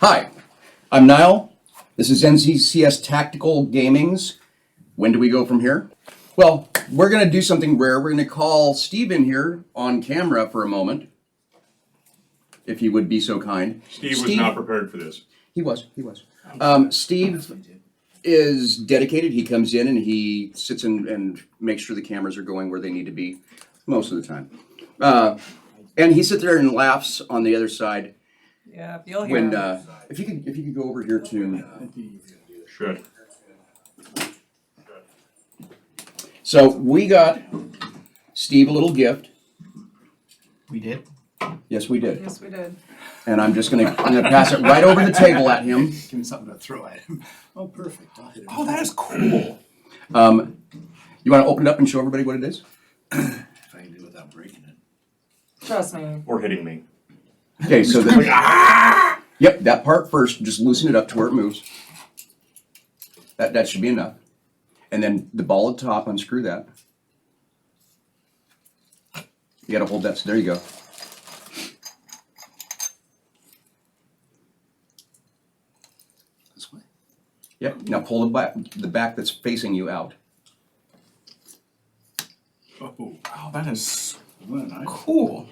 Hi, I'm Niall. This is NZCS Tactical Gaming's. When do we go from here? Well, we're going to do something rare. We're going to call Steve in here on camera for a moment, if he would be so kind. Steve was not prepared for this. He was. Steve is dedicated. He comes in and he sits in and makes sure the cameras are going where they need to be most of the time. And he sits there and laughs on the other side. Yeah, you'll hear When him. if you could go over here to. Should. So we got Steve a little gift. We did? Yes, we did. Yes, we did. And I'm gonna pass it right over the table at him. Give me something to throw at him. Oh, perfect. I'll hit it. Oh, that is cool. You want to open it up and show everybody what it is? If I can do it without breaking it. Trust me. Or hitting me. Okay, so yep, that part first. Just loosen it up to where it moves. That should be enough. And then the ball at the top, unscrew that. You got to hold that. So there you go. This way. Yep. Now pull the back that's facing you out. Oh, Oh, that is what a nice. cool.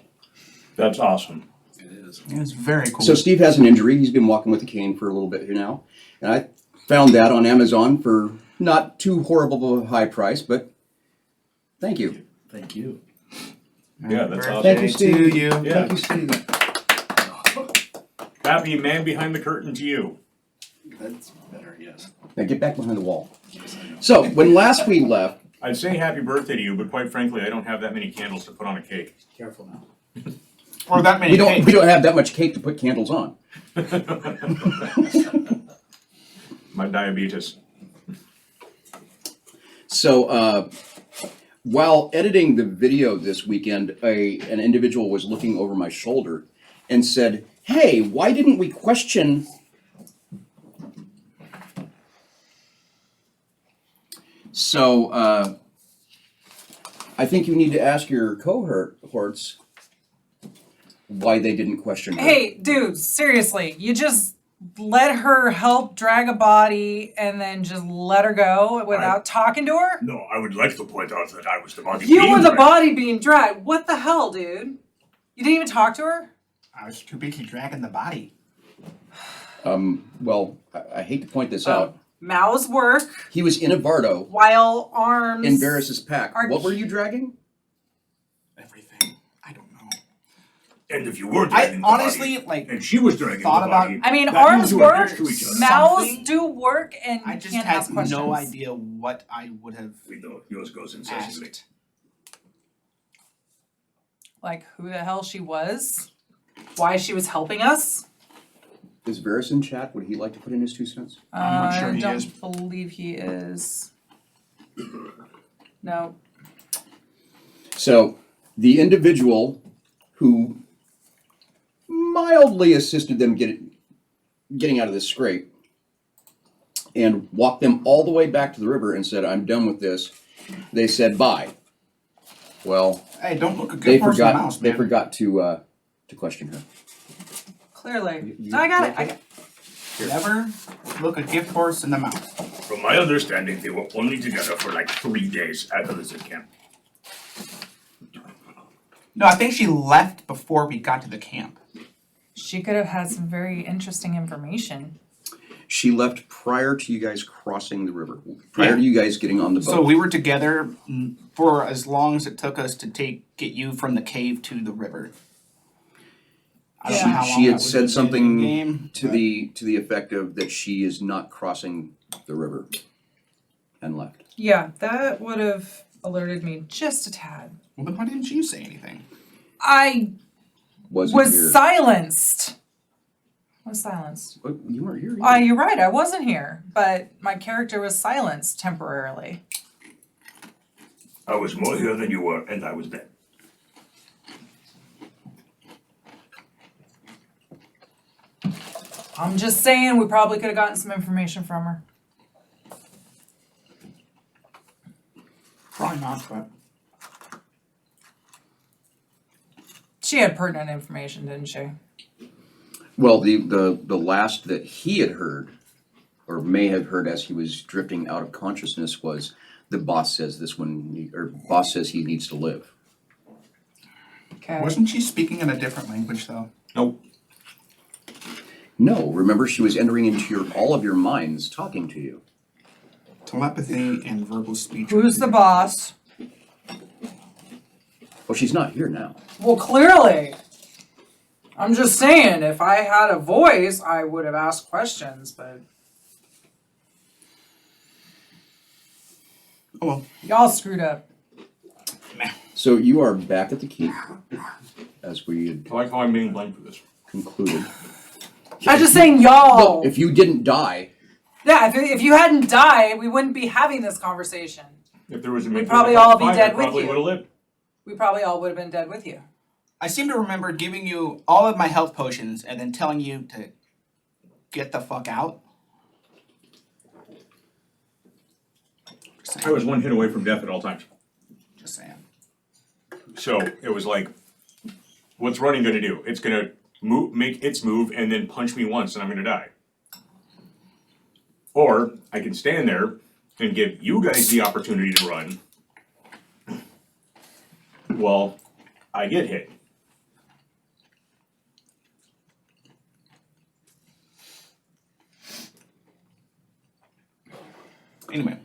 That's awesome. It is. It is very cool. So Steve has an injury. He's been walking with a cane for a little bit here now, and I found that on Amazon for not too horrible of a high price, but thank you. Thank you. Yeah, that's awesome. Thank you, Steve. To you. Yeah. Thank you, Steve. Happy man behind the curtain to you. That's better, yes. Now get back behind the wall. Yes, I know. So when last we left, I'd say happy birthday to you, but quite frankly, I don't have that many candles to put on a cake. Careful now. Or that many we don't cakes. have that much cake to put candles on. My diabetes. So while editing the video this weekend, an individual was looking over my shoulder and said, "Hey, why didn't we question?" So I think you need to ask your cohorts why they didn't question her. Hey, dude, seriously, you just let her help drag a body and then just let her go without talking to her? No, I would like to point out that I was the body. You were the body being dragged. What the hell, dude? You didn't even talk to her? I was too busy dragging the body. Well, I hate to point this out. Mouths work He was in a Vardo while arms. in Barris's pack. Are- What were you dragging? Everything. I don't know. And if you were I dragging the honestly, body, like, and she was dragging thought the about- body, I mean, that arms means you were work, next to each other. mouths Something- do work, and I you just can't had ask questions. no idea what I would have We know yours goes incessantly. asked. Like, who the hell she was? Why she was helping us? Is Varys in chat? Would he like to put in his 2 cents? I'm not sure I he don't is. believe he is. No. So the individual who mildly assisted them getting out of this scrape and walked them all the way back to the river and said, "I'm done with this." They said bye. Well, Hey, don't look a good they horse in the forgot. mouse, They man. forgot to Clearly. question her. No, I got it. Never look a gift horse in the mouth. From my understanding, they were only together for like 3 days at the lizard camp. No, I think she left before we got to the camp. She could have had some very interesting information. She left prior to you guys crossing the river. Prior to you guys getting on the boat. So we were together for as long as it took us to get you from the cave to the river. I don't know how long She that had was said in something the game, to but- the effect of that she is not crossing the river and left. Yeah, that would have alerted me just a tad. Well, then why didn't you say anything? I Wasn't was here. silenced. I was silenced. But you weren't here. either. You're right, I wasn't here, but my character was silenced temporarily. I was more here than you were, and I was dead. I'm just saying we probably could have gotten some information from her. Probably not, but She had pertinent information, didn't she? Well, the last that he had heard, or may have heard as he was drifting out of consciousness, was the boss says boss says he needs to live. Okay. Wasn't she speaking in a different language though? Nope. No, remember she was entering into all of your minds, talking to you. Telepathy and verbal speech. Who's the boss? Well, she's not here now. Well, clearly. I'm just saying, if I had a voice, I would have asked questions, but Oh well. y'all screwed up. So you are back at the keep, as we had I like how I'm being blamed for this. concluded. I'm just saying, y'all. Well, if you didn't die, Yeah, if you hadn't died, we wouldn't be having this conversation. If there was a We'd probably all be dead with probably you. would have lived. We probably all would have been dead with you. I seem to remember giving you all of my health potions and then telling you to get the fuck out. Just I saying. was one hit away from death at all times. Just saying. So it was like, what's running gonna do? It's gonna make its move and then punch me once and I'm gonna die. Or I can stand there and give you guys the opportunity to run. Well, I get hit. Anyway,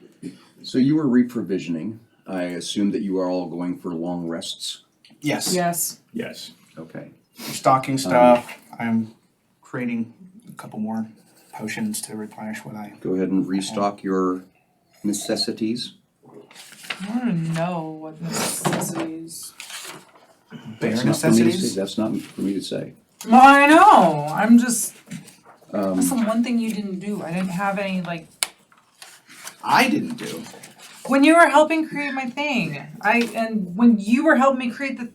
so you were reprovisioning. I assume that you are all going for long rests. yes. Yes. Yes. Okay. Stocking stuff. I'm creating a couple more potions to replenish what I. Go ahead and restock your necessities. I want to know what necessities. Bare That's not for me to necessities? say. That's not for me to say. Well, I know. I'm just. That's the Um, one thing you didn't do. I didn't have any, like. I didn't do. When you were helping create my thing, and when you were helping me create the.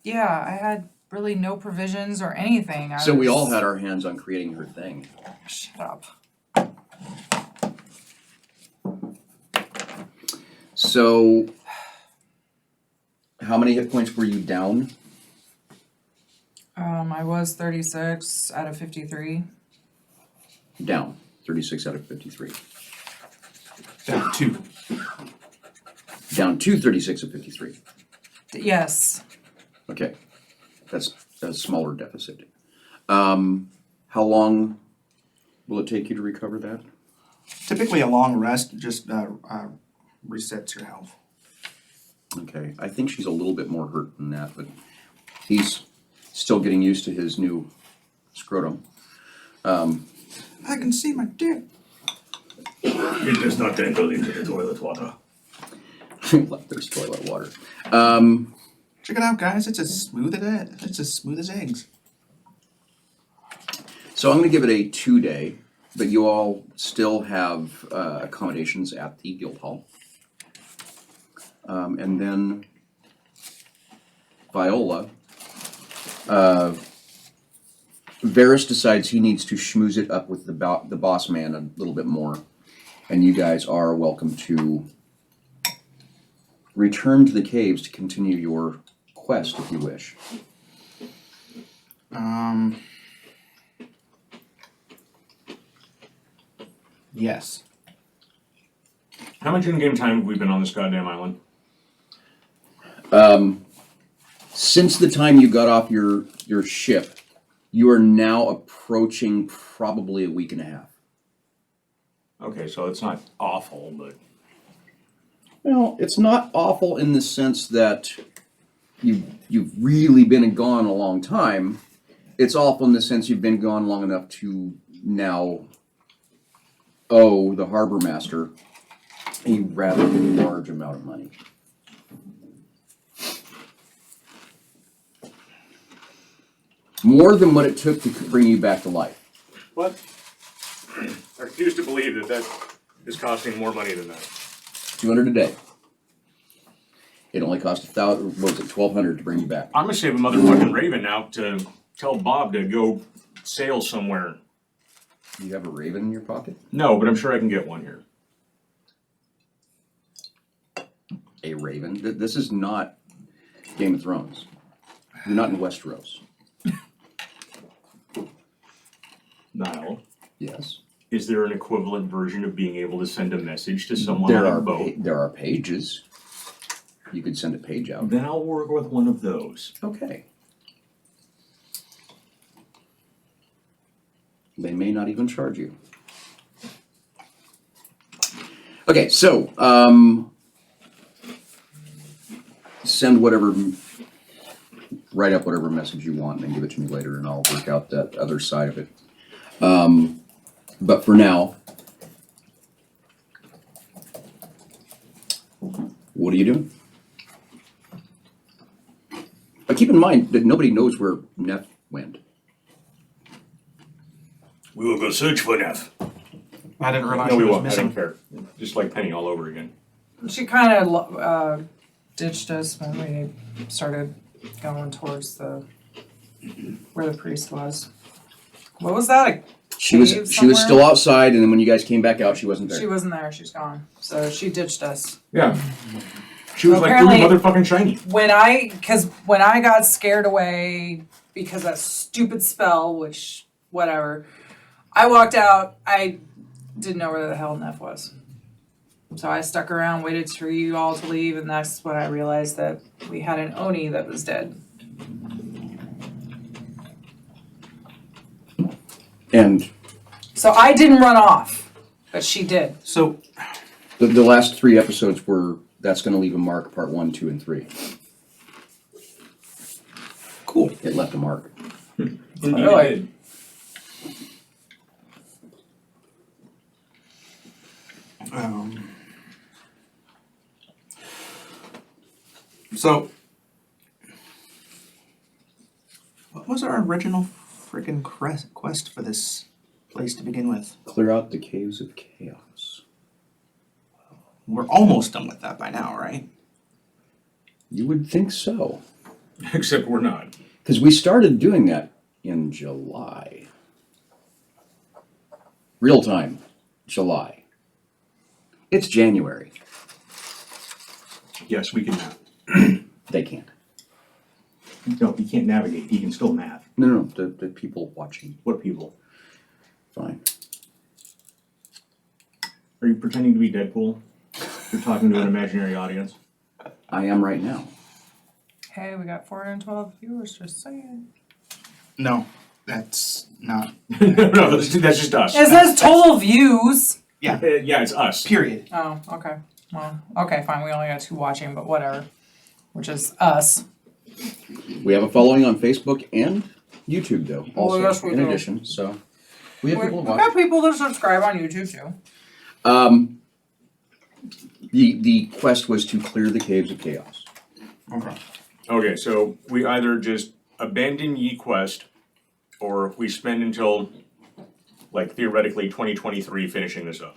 Yeah, I had really no provisions or anything. so we all had our hands on creating her thing. Shut up. So, how many hit points were you down? I was 36 out of 53. Down. 36 out of 53. Down 2. Down to 36 of 53. Yes. Okay. That's a smaller deficit. How long will it take you to recover that? Typically, a long rest just resets your health. Okay. I think she's a little bit more hurt than that, but he's still getting used to his new scrotum. I can see my dick. It does not dangle into the toilet water. Like there's toilet water. Check it out, guys. It's as smooth as eggs. So I'm going to give it a 2-day, but you all still have accommodations at the guild hall. And then Viola, Varys decides he needs to schmooze it up with the boss man a little bit more. And you guys are welcome to return to the caves to continue your quest if you wish. Yes. How much in-game time have we been on this goddamn island? Since the time you got off your ship, you are now approaching probably a week and a half. Okay, so it's not awful, but Well, it's not awful in the sense that you've really been gone a long time. It's awful in the sense you've been gone long enough to now owe the harbor master a rather large amount of money. More than what it took to bring you back to life. what? I refuse to believe that is costing more money than that. 200 a day. It only cost 1,000. What was it? 1,200 to bring you back. I'm gonna save a motherfucking raven now to tell Bob to go sail somewhere. Do you have a raven in your pocket? No, but I'm sure I can get one here. A raven? This is not Game of Thrones. You're not in Westeros. Niall, Yes. is there an equivalent version of being able to send a message to someone on a boat? There are pages. You could send a page out. Then I'll work with one of those. Okay. They may not even charge you. Okay, so send whatever, write up whatever message you want and then give it to me later and I'll work out that other side of it. But for now, what are you doing? But keep in mind that nobody knows where Neff went. We will go search for Neff. I didn't realize No, she we was won't. I don't missing. care. Just like Penny all over again. She kind of ditched us when we started going towards where the priest was. What was that? A She was cave still somewhere? outside, and then when you guys came back out, she wasn't there. She wasn't there. She's gone. So she ditched us. Yeah. She was like Apparently- really motherfucking shiny. When I got scared away because of that stupid spell, which whatever, I walked out. I didn't know where the hell Neff was. So I stuck around, waited for you all to leave, and that's when I realized that we had an Oni that was dead. And So I didn't run off, but she did. So, the last 3 episodes were That's Gonna Leave a Mark, part 1, 2, and 3. cool. It left a mark. Indeed Really? it did. So, what was our original freaking quest for this place to begin with? Clear out the caves of chaos. We're almost done with that by now, right? You would think so. Except we're not. Because we started doing that in July. Real time, July. It's January. Yes, we can map. They can't. No, he can't navigate. He can still map. No, the people watching. What people? Fine. Are you pretending to be Deadpool? You're talking to an imaginary audience? I am right now. Hey, we got 412 viewers, just saying. No, that's not. No, that's just us. It says total views. Yeah, Yeah, it's us. period. Oh, okay. Well, okay, fine. We only got 2 watching, but whatever. Which is us. We have a following on Facebook and YouTube, though. Oh, Also, yes, we in do. addition, so we have We people to got watch. people that subscribe on YouTube too. The quest was to clear the caves of chaos. Okay. Okay, so we either just abandon Ye Quest, or we spend until, like, theoretically 2023 finishing this up.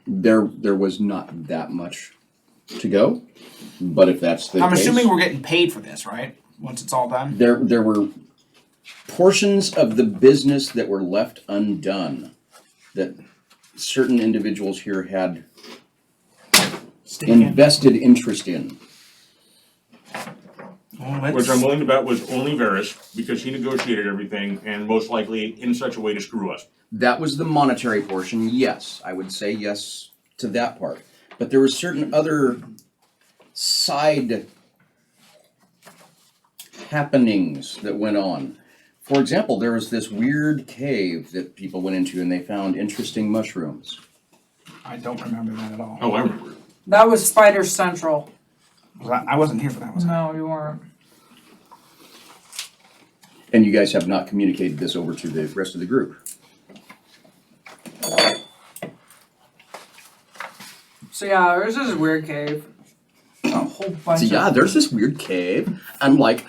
There was not that much to go, but if that's the I'm case, assuming we're getting paid for this, right? Once it's all done. there were portions of the business that were left undone that certain individuals here had invested interest in. Well, Which I'm willing to bet was only Varys, because he negotiated everything, and most likely in such a way to screw us. That was the monetary portion, yes. I would say yes to that part. But there were certain other side happenings that went on. For example, there was this weird cave that people went into and they found interesting mushrooms. I don't remember that at all. Oh, I remember. That was Spider Central. I wasn't here for that, was I? No, you weren't. And you guys have not communicated this over to the rest of the group. So yeah, there's this weird cave. A whole bunch So yeah, of there's this weird cave. I'm like,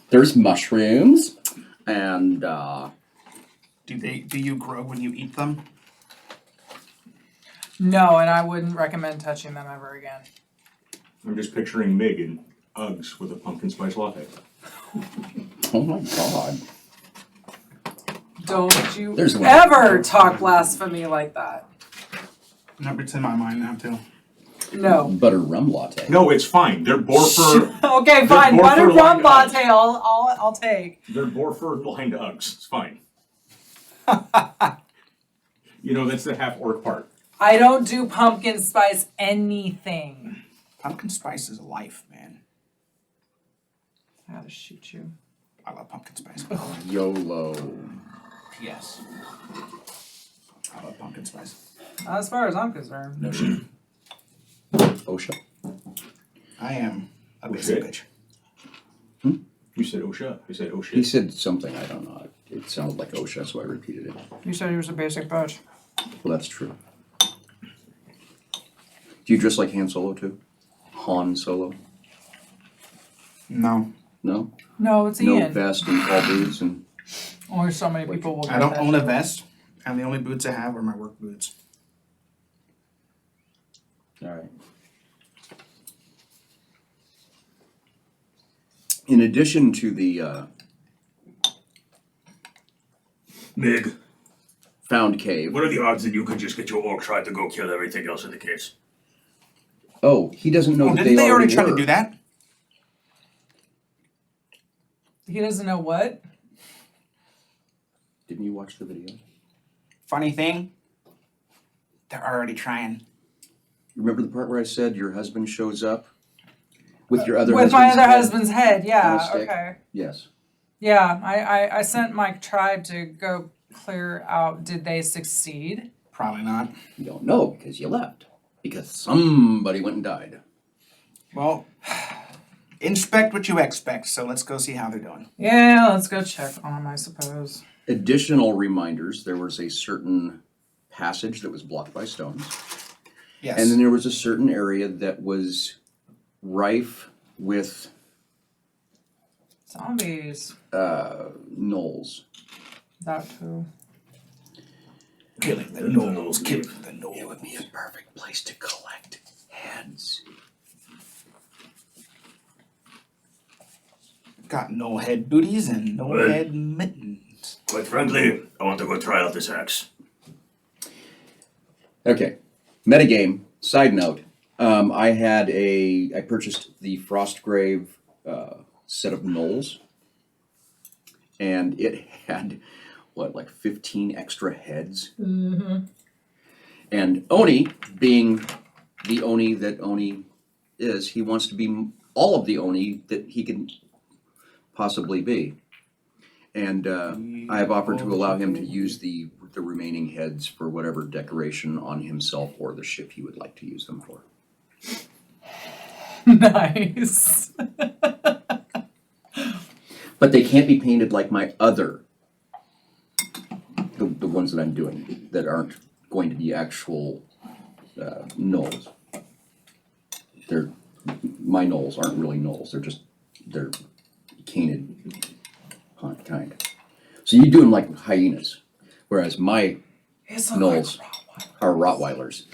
there's mushrooms and Do you grow when you eat them? No, and I wouldn't recommend touching them ever again. I'm just picturing Mig in Uggs with a pumpkin spice latte. oh my god. Don't you There's one. ever talk blasphemy like that. Nope, it's in my mind now too. No. butter rum latte. No, it's fine. They're Boerfer. Okay, They're fine. more Butter for rum like latte. I'll take. They're Boerfer blind Uggs. It's fine. You know, that's the half orc part. I don't do pumpkin spice anything. Pumpkin spice is life, man. I gotta shoot you. I love pumpkin spice. YOLO. Yes. I love pumpkin spice. As far as I'm concerned. No shit. OSHA. I am a Oh, basic shit. bitch. You said OSHA. You said oh He shit. said something, I don't know. It sounded like OSHA, so I repeated it. You said he was a basic bitch. Well, that's true. Do you dress like Han Solo too? Han Solo? No. No? No, it's No Ian. vest and tall boots and Only so many people will get I don't that own a joke. vest, and the only boots I have are my work boots. all right. In addition to the Mig, found cave. what are the odds that you could just get your orc tribe to go kill everything else in the case? Oh, he doesn't know Oh, that didn't they already try were. to do that? He doesn't know what? Didn't you watch the video? Funny thing, they're already trying. Remember the part where I said your husband shows up with your other With my husband's other head? husband's head, on a yeah. stick? Okay. Yes. Yeah, I sent my tribe to go clear out. Did they succeed? Probably not. You don't know because you left. Because somebody went and died. Well, inspect what you expect, so let's go see how they're doing. Yeah, let's go check on them, I suppose. Additional reminders, there was a certain passage that was blocked by stones. Yes. And then there was a certain area that was rife with Zombies. gnolls. That too. Killing the gnolls, killing the gnolls. It would be a perfect place to collect heads. Got no head booties and no Well. head mittens. Quite frankly, I want to go try out this axe. Okay, metagame. Side note: I purchased the Frostgrave set of gnolls, and it had like 15 extra heads. Mm-hmm. And Oni, being the Oni that Oni is, he wants to be all of the Oni that he can possibly be. And I have offered to allow him to use the remaining heads for whatever decoration on himself or the ship he would like to use them for. Nice. But they can't be painted like my other, the ones that I'm doing, that aren't going to be actual gnolls. My gnolls aren't really gnolls, they're canid kind. So you do them like hyenas, whereas my These gnolls are Rottweilers.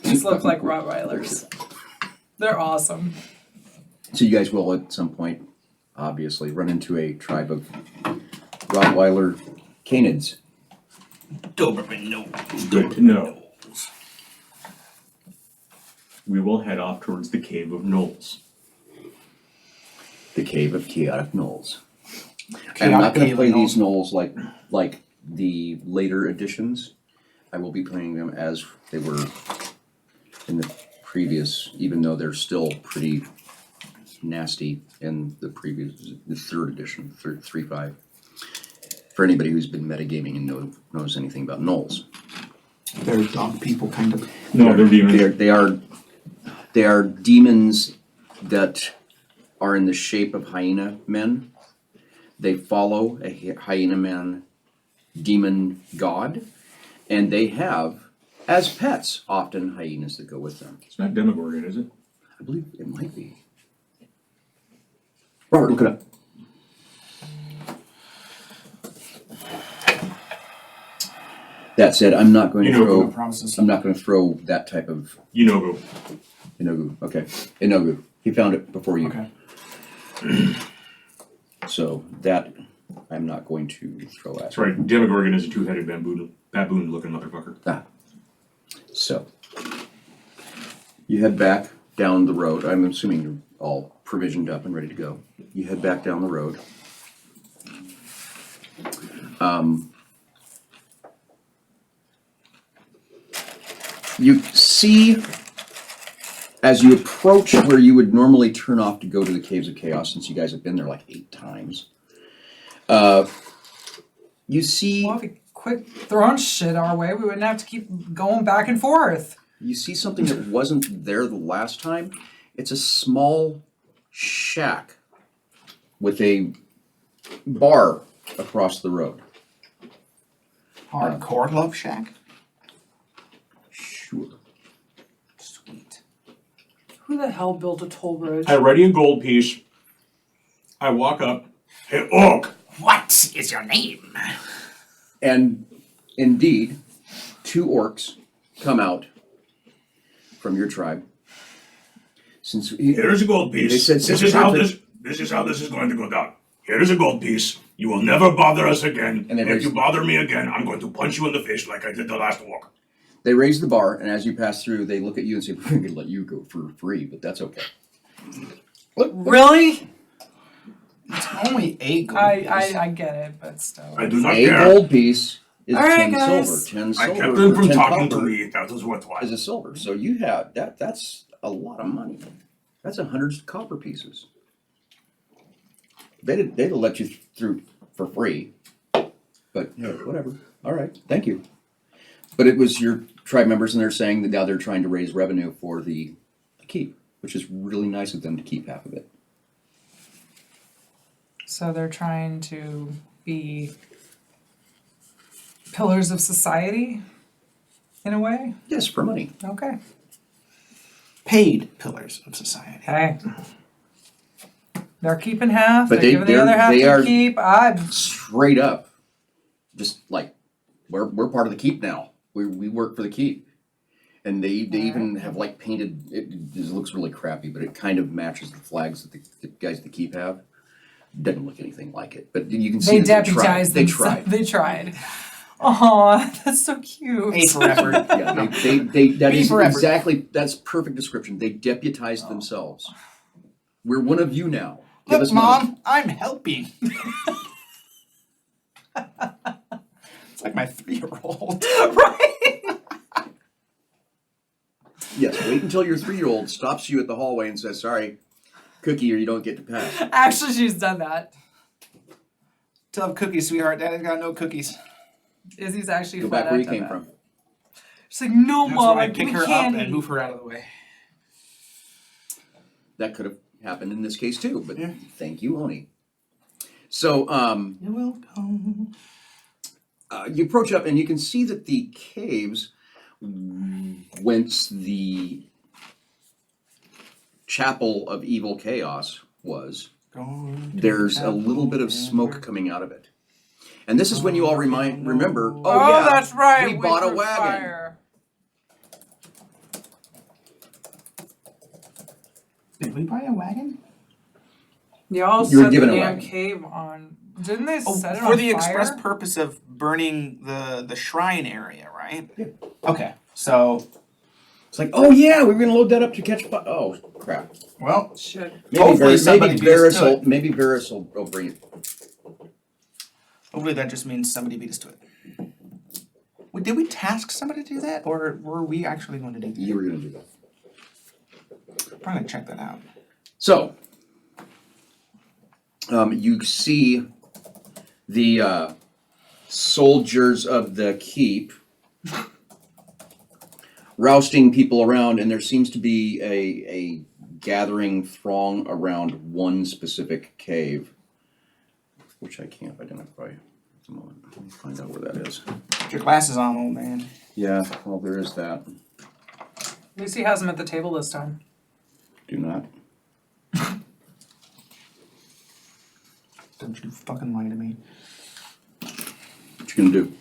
These look like Rottweilers. They're awesome. So you guys will at some point, obviously, run into a tribe of Rottweiler canids. Doberman gnolls. Good to know. We will head off towards the Cave of Gnolls. The Cave of Chaotic Gnolls. I'm Chaotic not going to Cave play of these gnolls like the later editions. I will be playing them as they were in the previous, even though they're still pretty nasty in the third edition, 3.5. For anybody who's been metagaming and knows anything about gnolls. They're dog people, kind of. No, they're demons. They are demons that are in the shape of hyena men. They follow a hyena man demon god, and they have, as pets, often hyenas that go with them. It's not Demogorgon, is it? I believe it might be. Robert, look it up. That said, I'm not going to You know throw. who promises. I'm not going to throw that type of You know who. Inogu. Okay, Inogu. He found it before you. Okay. So that I'm not going to throw at. That's right. Demogorgon is a two-headed baboon-looking motherfucker. So You head back down the road. I'm assuming you're all provisioned up and ready to go. You head back down the road. You see, as you approach where you would normally turn off to go to the Caves of Chaos, since you guys have been there like 8 times, you see. Well, if we quit throwing shit our way, we wouldn't have to keep going back and forth. You see something that wasn't there the last time. It's a small shack with a bar across the road. Hardcore Love Shack? Sure. Sweet. Who the hell built a toll bridge? I ready a gold piece. I walk up. Hey, Orc! What is your name? And indeed, 2 orcs come out from your tribe. Since Here's a gold piece. They said this since is how we're- this is how this is going to go down. Here is a gold piece. You will never bother us again. And they If raised- you bother me again, I'm going to punch you in the face like I did the last walk. They raise the bar, and as you pass through, they look at you and say, "We're going to let you go for free, but that's okay." Really? It's only a gold I get it, but still. I do not A care. gold piece is All right, 10 guys. silver. 10 I silver. kept them or from 10 talking to copper me. That was worthwhile. is a silver. So you have that. That's a lot of money. That's 100 copper pieces. They'd let you through for free, but yeah, whatever. All right, thank you. But it was your tribe members, and they're saying that now they're trying to raise revenue for the keep, which is really nice of them to keep half of it. So they're trying to be pillars of society, in a way? Yes, for money. Okay. Paid pillars of society. Hey. They're keeping half, But they're giving the other half they to are keep. I'm straight up, just like we're part of the keep now. We work for the keep, and they even have like painted. It looks really crappy, but it kind of matches the flags that the guys at the keep have. Doesn't look anything like it, but you can see they that deputized They themselves. tried. They tried. Aw, that's so cute. A for effort. Yeah, they that B is for effort. exactly that's perfect description. They deputized themselves. We're one of you now. Give Look, us money. Mom, I'm helping. It's like my 3-year-old. Right? Yes, wait until your 3-year-old stops you at the hallway and says, "Sorry, cookie, or you don't get to pass." Actually, she's done that. Tell him cookies, sweetheart. Daddy's got no cookies. Izzy's actually Go flat back where you out done came that. from. She's like, no, That's Mom, why I give pick me her candy. up and move her out of the way. That could have happened in this case too, but Yeah. thank you, Oni. So You're welcome. you approach up and you can see that the caves whence the chapel of evil chaos was, there's a little bit of smoke coming out of it. And this is when you all remember, Oh, yeah, that's right. we bought a threw wagon. fire. Did we buy a wagon? Y'all You were set the given a damn wagon. cave on. Didn't they Oh, set it for on the fire? express purpose of burning the shrine area, right? Yeah. Okay, so, It's like, oh yeah, we were gonna load that up to catch fire. Oh crap. well, Shit. Hopefully somebody beat us to it. Maybe Varys will bring it. hopefully that just means somebody beat us to it. Wait, did we task somebody to do that, or were we actually going to do that? You were gonna do that. I'm gonna check that out. So, you see the soldiers of the keep rousting people around, and there seems to be a gathering throng around one specific cave, which I can't identify at the moment. Let me find out where that is. Put your glasses on, old man. Yeah, well, there is that. At least he has them at the table this time. Do not. Don't you fucking lie to me. What you gonna do?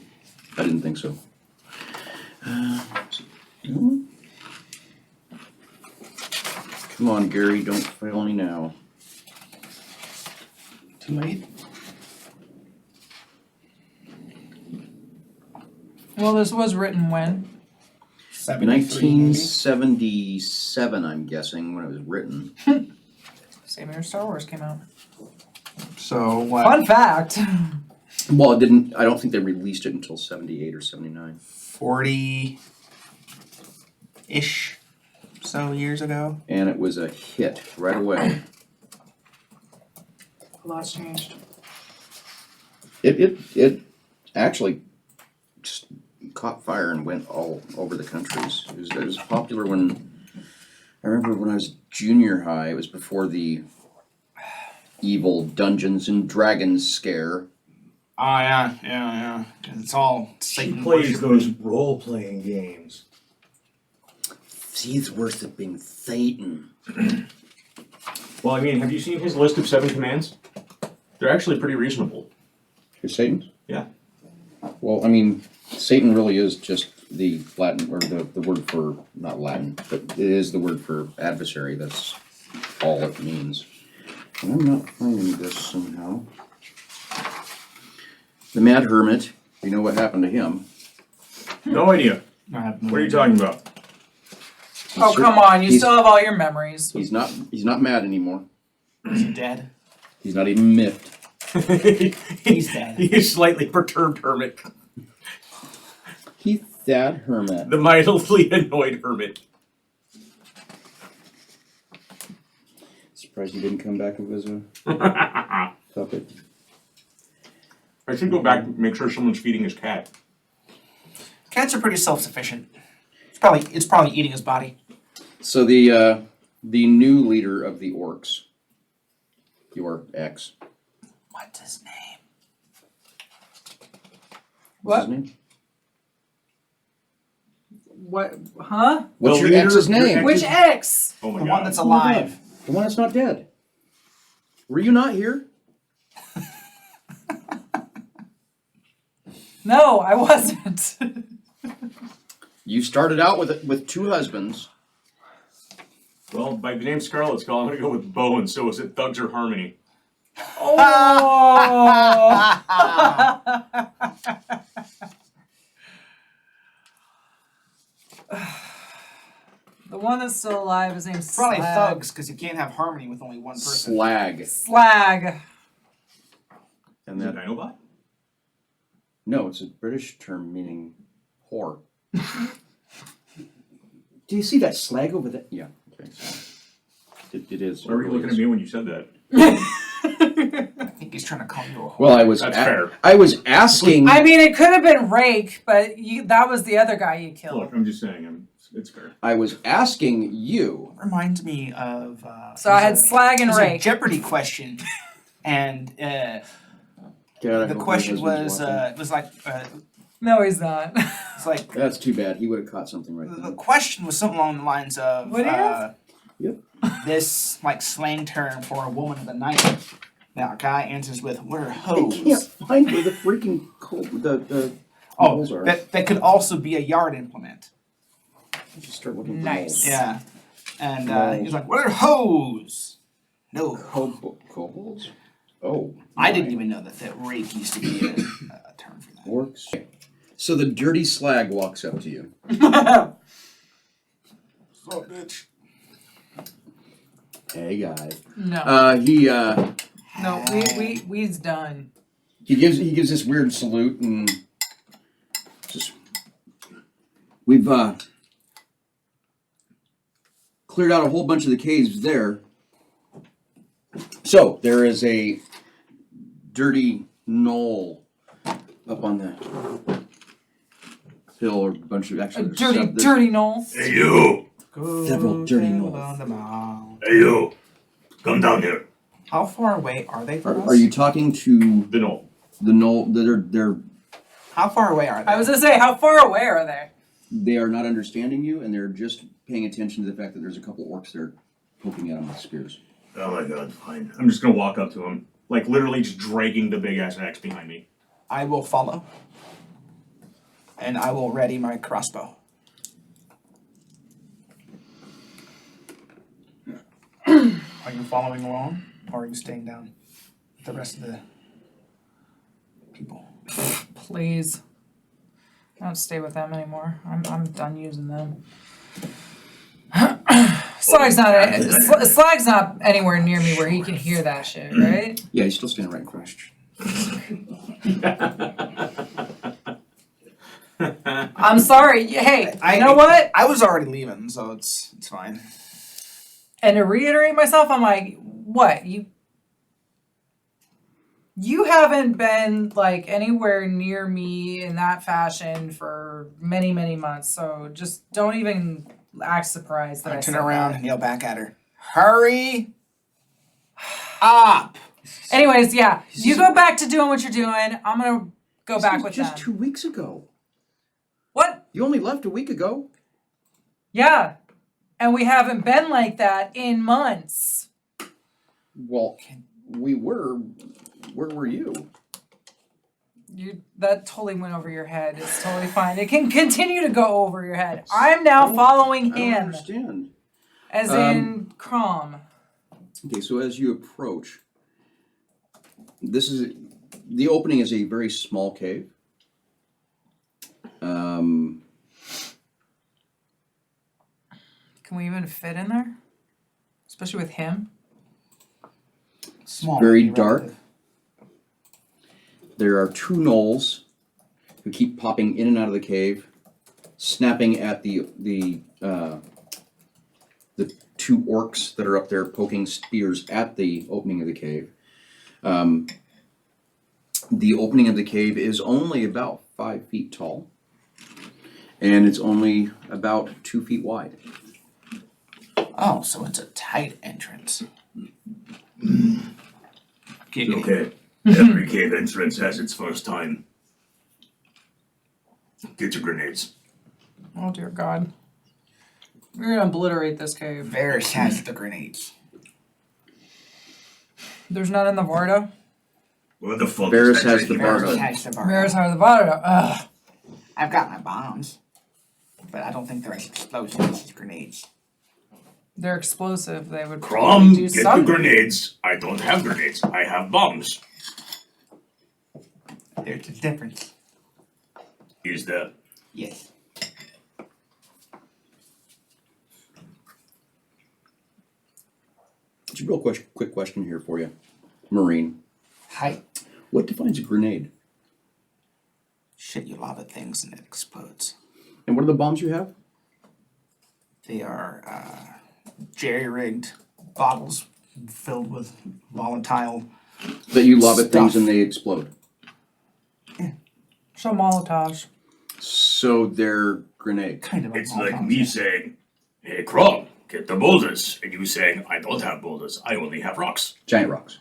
I didn't think so. Come on, Gary, don't fail me now. Too late? Well, this was written when? maybe? 1977, I'm guessing, when it was written. Same year Star Wars came out. So what? Fun fact. Well, it didn't. I don't think they released it until 78 or 79. 40-ish so years ago. And it was a hit right away. A lot's changed. It actually just caught fire and went all over the countries. It was popular when I remember when I was junior high. It was before the evil Dungeons and Dragons scare. Oh yeah. It's all Satan She plays worship. those role-playing games. He's worshiping Satan. Well, I mean, have you seen his list of 7 commands? They're actually pretty reasonable. Who's Satan? Yeah. Well, I mean, Satan really is just the Latin, or the word for, not Latin, but it is the word for adversary. That's all it means. And I'm not finding this somehow. The Mad Hermit, you know what happened to him. No idea. I have no What are you idea. talking about? Oh, come on. You he's- still have all your memories. He's not mad anymore. Is he dead? He's not even miffed. He's dead. He's slightly perturbed hermit. He's that hermit. The mildly annoyed hermit. Surprised he didn't come back as a puppet. I should go back and make sure someone's feeding his cat. Cats are pretty self-sufficient. It's probably eating his body. So the new leader of the orcs, your ex. What's his name? What's What? his name? What? Huh? What's The your leader- ex's your name? ex- Which ex? Oh my The god. one that's alive. The one that's not dead. Were you not here? No, I wasn't. You started out with 2 husbands. Well, by the name Scarlet Skull, I'm gonna go with Bo, and so is it Thugs or Harmony? Oh. The one that's still alive, his name's Probably Slag. thugs, because you can't have harmony with only one person. Slag. Slag. And Is it that Dinobot? no, it's a British term meaning whore. Do you see that slag over there? Yeah. Okay. So it is. Why were you looking at me when you said that? I think he's trying to call you a whore. Well, I was. That's fair. I was asking. I mean, it could have been Rake, but that was the other guy you killed. Look, I'm just saying, it's fair. I was asking you. Reminds me of. So I had Slag and It was a Rake. Jeopardy question, and God, I the hope my question husband's was watching. it was like No, he's not. it's like That's too bad. He would have caught something right the there. question was something along the lines of What do you have? Yep. this like slang term for a woman of the night. Now a guy answers with "what are I hoes?" can't find where the freaking the Oh, holes are. that could also be a yard implement. Just start looking for Nice. holes. Yeah, and Nice. he was like, "what are hoes?" No, Kobolds? Oh. I didn't my. even know that rake used to be a term for that. Orcs. So the dirty slag walks up to you. So bitch. Hey guy. No. No, We's done. he gives this weird salute and just we've cleared out a whole bunch of the caves there. So there is a dirty knoll up on the hill, or a bunch of A actually dirty knoll. Hey you! Several dirty Go knolls. down the mound. Hey you! Come down here. How far away are they from us? Are you talking to The knoll. the knoll? They're How far away are they? I was gonna say, how far away are they? they are not understanding you, and they're just paying attention to the fact that there's a couple orcs there poking at them with spears. Oh my god, fine. I'm just gonna walk up to him, like literally just dragging the big ass axe behind me. I will follow. And I will ready my crossbow. Are you following along? Or are you staying down with the rest of the people? Please. I don't stay with them anymore. I'm done using them. Slag's not anywhere near me where he can hear that shit, right? Yeah, he's still standing right in front. I'm sorry. Hey, you know what? I was already leaving, so it's fine. And to reiterate myself, I'm like, what? You haven't been like anywhere near me in that fashion for many, many months. So just don't even act surprised that I Turn said around that. and yell back at her. Hurry up! Anyways, yeah, you go back to doing what you're doing. I'm gonna go back with just them. 2 weeks ago. What? You only left a week ago. Yeah, and we haven't been like that in months. Well, we were. Where were you? That totally went over your head. It's totally fine. It can continue to go over your head. I'm now following I don't him, understand. as in Krom. Okay, so as you approach, the opening is a very small cave. Can we even fit in there? Especially with him. Small. Very relative. dark. There are 2 gnolls who keep popping in and out of the cave, snapping at the 2 orcs that are up there poking spears at the opening of the cave. The opening of the cave is only about 5 feet tall, and it's only about 2 feet wide. Oh, so it's a tight entrance. Okay. Every cave entrance has its first time. Get your grenades. Oh dear God. We're gonna obliterate this cave. Varys has the grenades. There's none in the Varda. What the fuck Varys is that? has the Varys Varda. Has the Where's bar. the Varda? Ugh. I've got my bombs, but I don't think they're as explosive as grenades. They're explosive. They would Krom, probably do get the something. grenades. I don't have grenades. I have bombs. There's a difference. Is there? Yes. It's a real quick question here for you, Marine. Hi. What defines a grenade? Shit, you lava things and it explodes. And what are the bombs you have? They are jerry-rigged bottles filled with volatile. That you lob at things Stuff. and they explode. So Molotovs. So they're grenades. Kind of It's like me saying, hey, Krom, get the boulders. And you saying, I don't have boulders. I only have rocks. Giant rocks.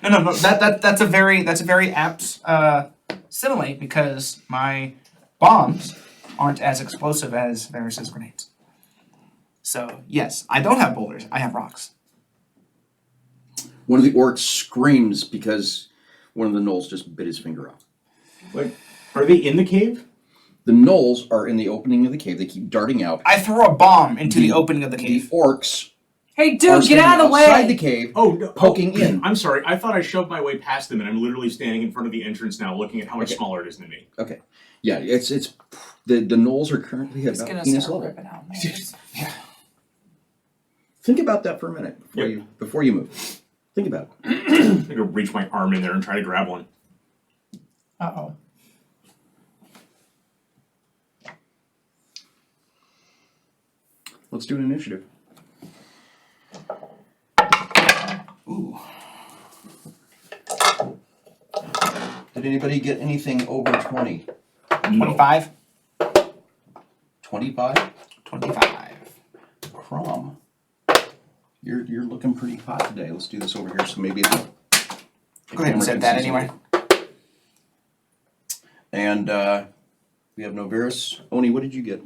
No. That's a very apt simile because my bombs aren't as explosive as Varys' grenades. So yes, I don't have boulders. I have rocks. One of the orcs screams because one of the gnolls just bit his finger off. Like, are they in the cave? The gnolls are in the opening of the cave. They keep darting out. I threw a bomb into the opening of the The cave. orcs Hey, are dude, get standing out of the outside way! the cave, Oh, no. poking in. I'm sorry. I thought I shoved my way past them, and I'm literally standing in front of the entrance now, looking at how much Okay. smaller it is than me. Okay. Yeah, it's the gnolls are currently He's about gonna penis start level. ripping out nails. Think about that for a minute before you move. Think about it. I'm gonna reach my arm in there and try to grab one. Uh-oh. Let's do an initiative. Ooh. Did anybody get anything over 20? 25? 25? 25. Krom. You're looking pretty hot today. Let's do this over here so maybe the Go ahead and set that anyway. And we have Novaris. Oni, what did you get?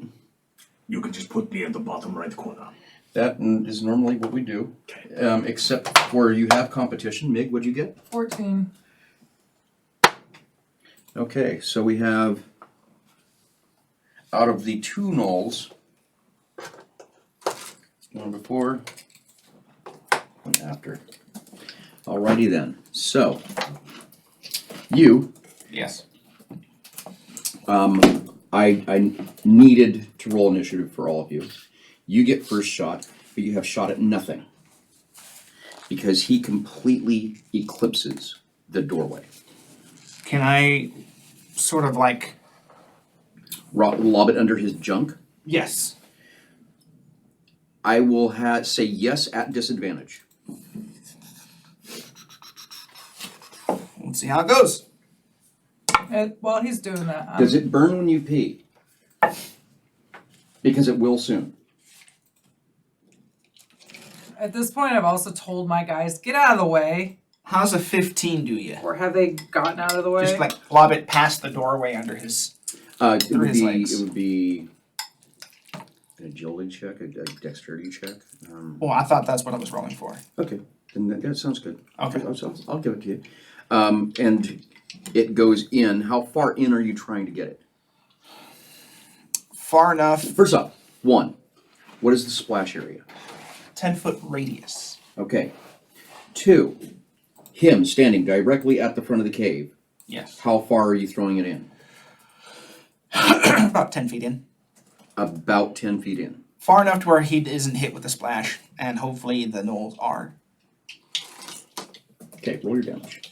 You can just put me in the bottom right corner. That is normally what we do. Except for you have competition. Mig, what'd you get? 14. Okay, so we have out of the 2 gnolls, one before, one after. Alrighty then. So you Yes. I needed to roll initiative for all of you. You get first shot, but you have shot at nothing. Because he completely eclipses the doorway. Can I sort of like... Lob it under his junk? Yes. I will say yes at disadvantage. Let's see how it goes. While he's doing that, Does it burn when you pee? Because it will soon. at this point, I've also told my guys, get out of the way. How's a 15 do you? Or have they gotten out of the way? Just like lob it past the doorway under his... It Through would his be legs. it would be an agility check, a dexterity check. Well, I thought that's what I was rolling for. Okay, then that sounds good. Okay. I'll give it to you. And it goes in. How far in are you trying to get it? Far enough. First off, one, what is the splash area? 10-foot radius. Okay. Two, him standing directly at the front of the cave. Yes. How far are you throwing it in? About 10 feet in. About 10 feet in. Far enough to where he isn't hit with the splash, and hopefully the gnolls are. Okay, roll your damage.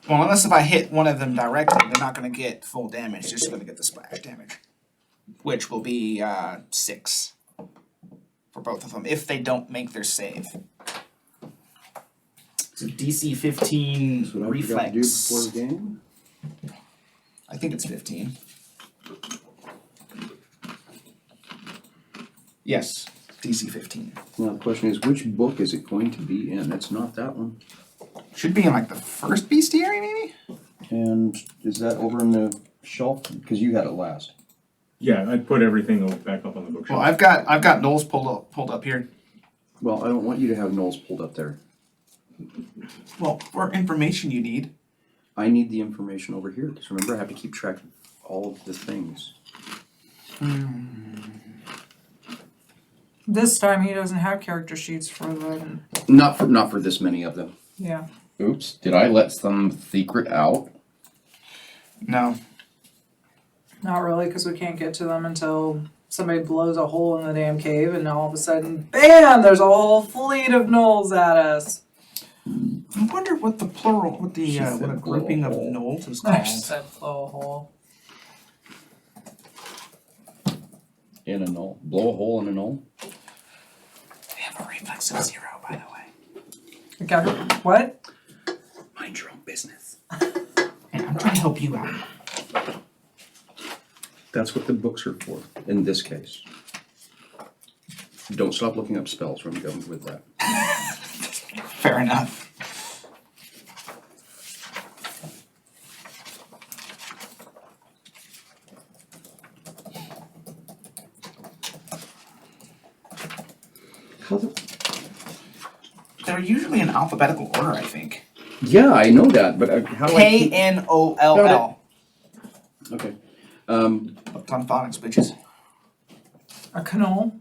Well, unless if I hit one of them directly, they're not going to get full damage, just going to get the splash damage. Which will be 6 for both of them, if they don't make their save. So DC 15 That's what I forgot to do before the reflex. game. I think it's 15. Yes, DC 15. Now the question is, which book is it going to be in? It's not that one. Should be in like the first bestiary, maybe? And is that over in the shelf? Because you had it last. Yeah, I'd put everything back up on the bookshelf. Well, I've got Knowles pulled up here. Well, I don't want you to have Knowles pulled up there. Well, for information you need. I need the information over here. Because remember, I have to keep track of all of the things. This time he doesn't have character sheets for the. Not for this many of them. Yeah. Oops, did I let some secret out? No. Not really, because we can't get to them until somebody blows a hole in the damn cave, and all of a sudden, BAM! There's a whole fleet of gnolls at us. I wonder what the plural, what She a said grouping of blow a hole. gnolls is I called. said blow a hole. In a null. Blow a hole in a null. They have a reflex of 0, by the way. Okay. What? Mind your own business. Hey, I'm trying to help you out. That's what the books are for, in this case. Don't stop looking up spells when I'm going with that. Fair enough. How the... They're usually in alphabetical order, I think. Yeah, I know that, but how do I keep... Knoll. Okay. Up on phonics, bitches. A knoll?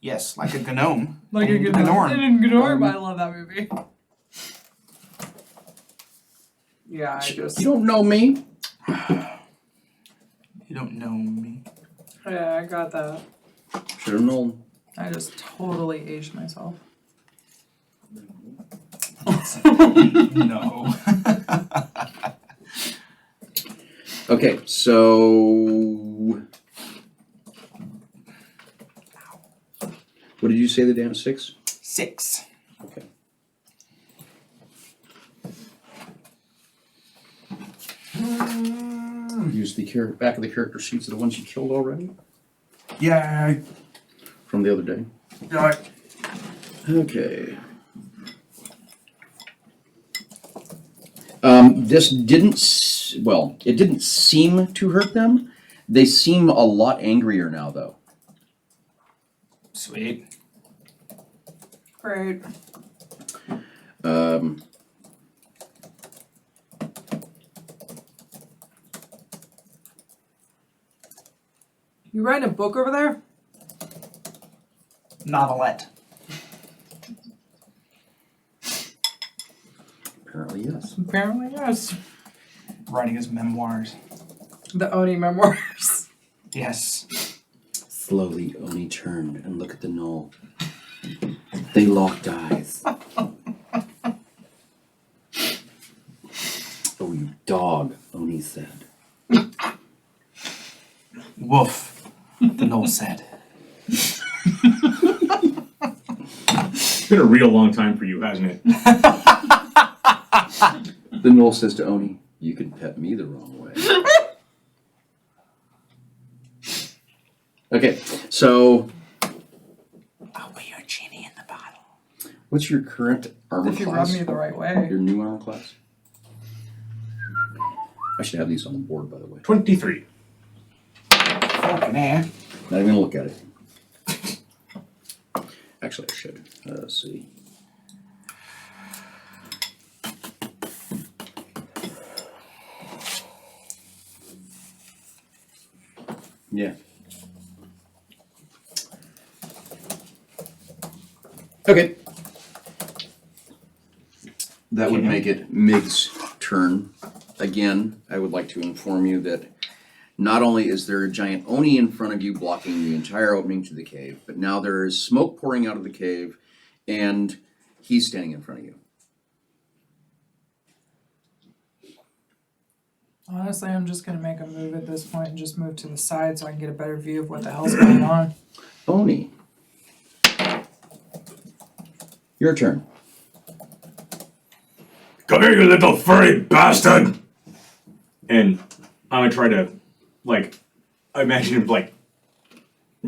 Yes, like a gnome. Like a named Gnorm. Gnorm. I love that movie. Yeah, I just. You don't know me. You don't know me. Yeah, I got that. Should have known. I just totally aged myself. No. Okay, so... What did you say the damn 6? 6. Okay. Use the back of the character sheets of the ones you killed already? Yeah. From the other day? Yeah. Okay. This didn't, it didn't seem to hurt them. They seem a lot angrier now, though. Sweet. Great. You writing a book over there? Novelette. Apparently, yes. Apparently, yes. Writing his memoirs. The Oni memoirs. Yes. Slowly, Oni turned and looked at the knoll. They locked eyes. Oh, you dog, Oni said. Woof, the knoll said. It's been a real long time for you, hasn't it? The knoll says to Oni, you can pet me the wrong way. Okay, so I'll be your genie in the bottle. what's your current armor If you rub class? me the right way. Your new armor class? I should have these on the board, by the way. 23. Fucking eh. Not even gonna look at it. Actually, I should. Let's see. Yeah. Okay. That would make it Mig's turn. Again, I would like to inform you that not only is there a giant Oni in front of you blocking the entire opening to the cave, but now there is smoke pouring out of the cave and he's standing in front of you. Honestly, I'm just gonna make a move at this point and just move to the side so I can get a better view of what the hell's going on. Oni. Your turn. Come here, you little furry bastard! And I'm gonna try to, like, I imagine him, like,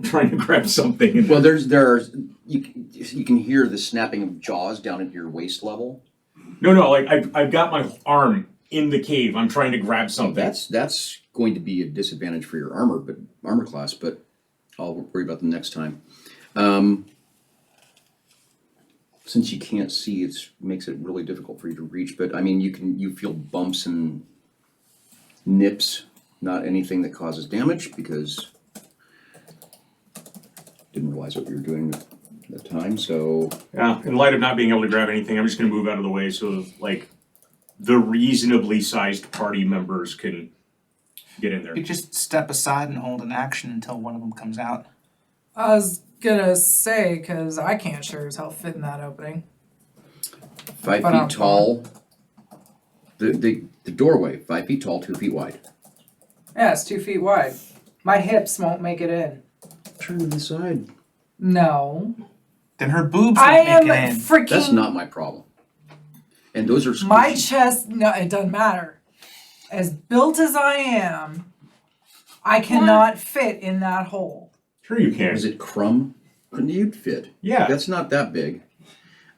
trying to grab something. And Well, you can hear the snapping of jaws down at your waist level. no, like, I've got my arm in the cave. I'm trying to grab something. That's going to be a disadvantage for your armor class, but I'll worry about them next time. Since you can't see, it makes it really difficult for you to reach. But I mean, you feel bumps and nips, not anything that causes damage because didn't realize what you were doing at the time. So Yeah, in light of not being able to grab anything, I'm just gonna move out of the way so, like, the reasonably sized party members can get in there. You just step aside and hold an action until one of them comes out. I was gonna say, cause I can't sure as hell fit in that opening. 5 But feet I'm tall. The doorway, 5 feet tall, 2 feet wide. Yeah, it's 2 feet wide. My hips won't make it in. Turn to the side. No. Then her boobs I won't am make it in. freaking. That's not my problem. And those are squishy. My chest, no, it doesn't matter. As built as I am, I cannot fit in that hole. Sure you can. Is it Krom? You'd fit. Yeah. That's not that big.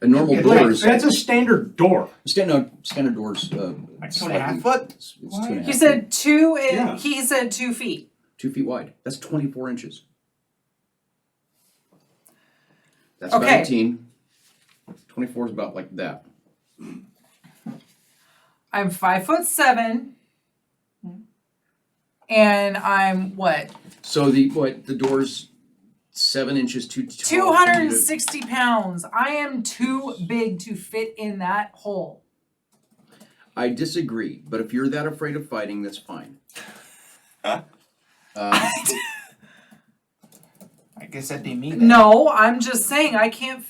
A normal Like, door is that's a standard door. standard doors. Like 2.5 slightly- foot? It's 2.5 He feet. said Yeah. he said 2 feet. 2 feet wide. That's 24 inches. That's Okay. about 18. 24 is about like that. I'm 5'7", and I'm what? So the door's 7 inches too tall. 260 pounds. I am too big to fit in that hole. I disagree, but if you're that afraid of fighting, that's fine. I guess that'd be me then. No, I'm just saying I can't.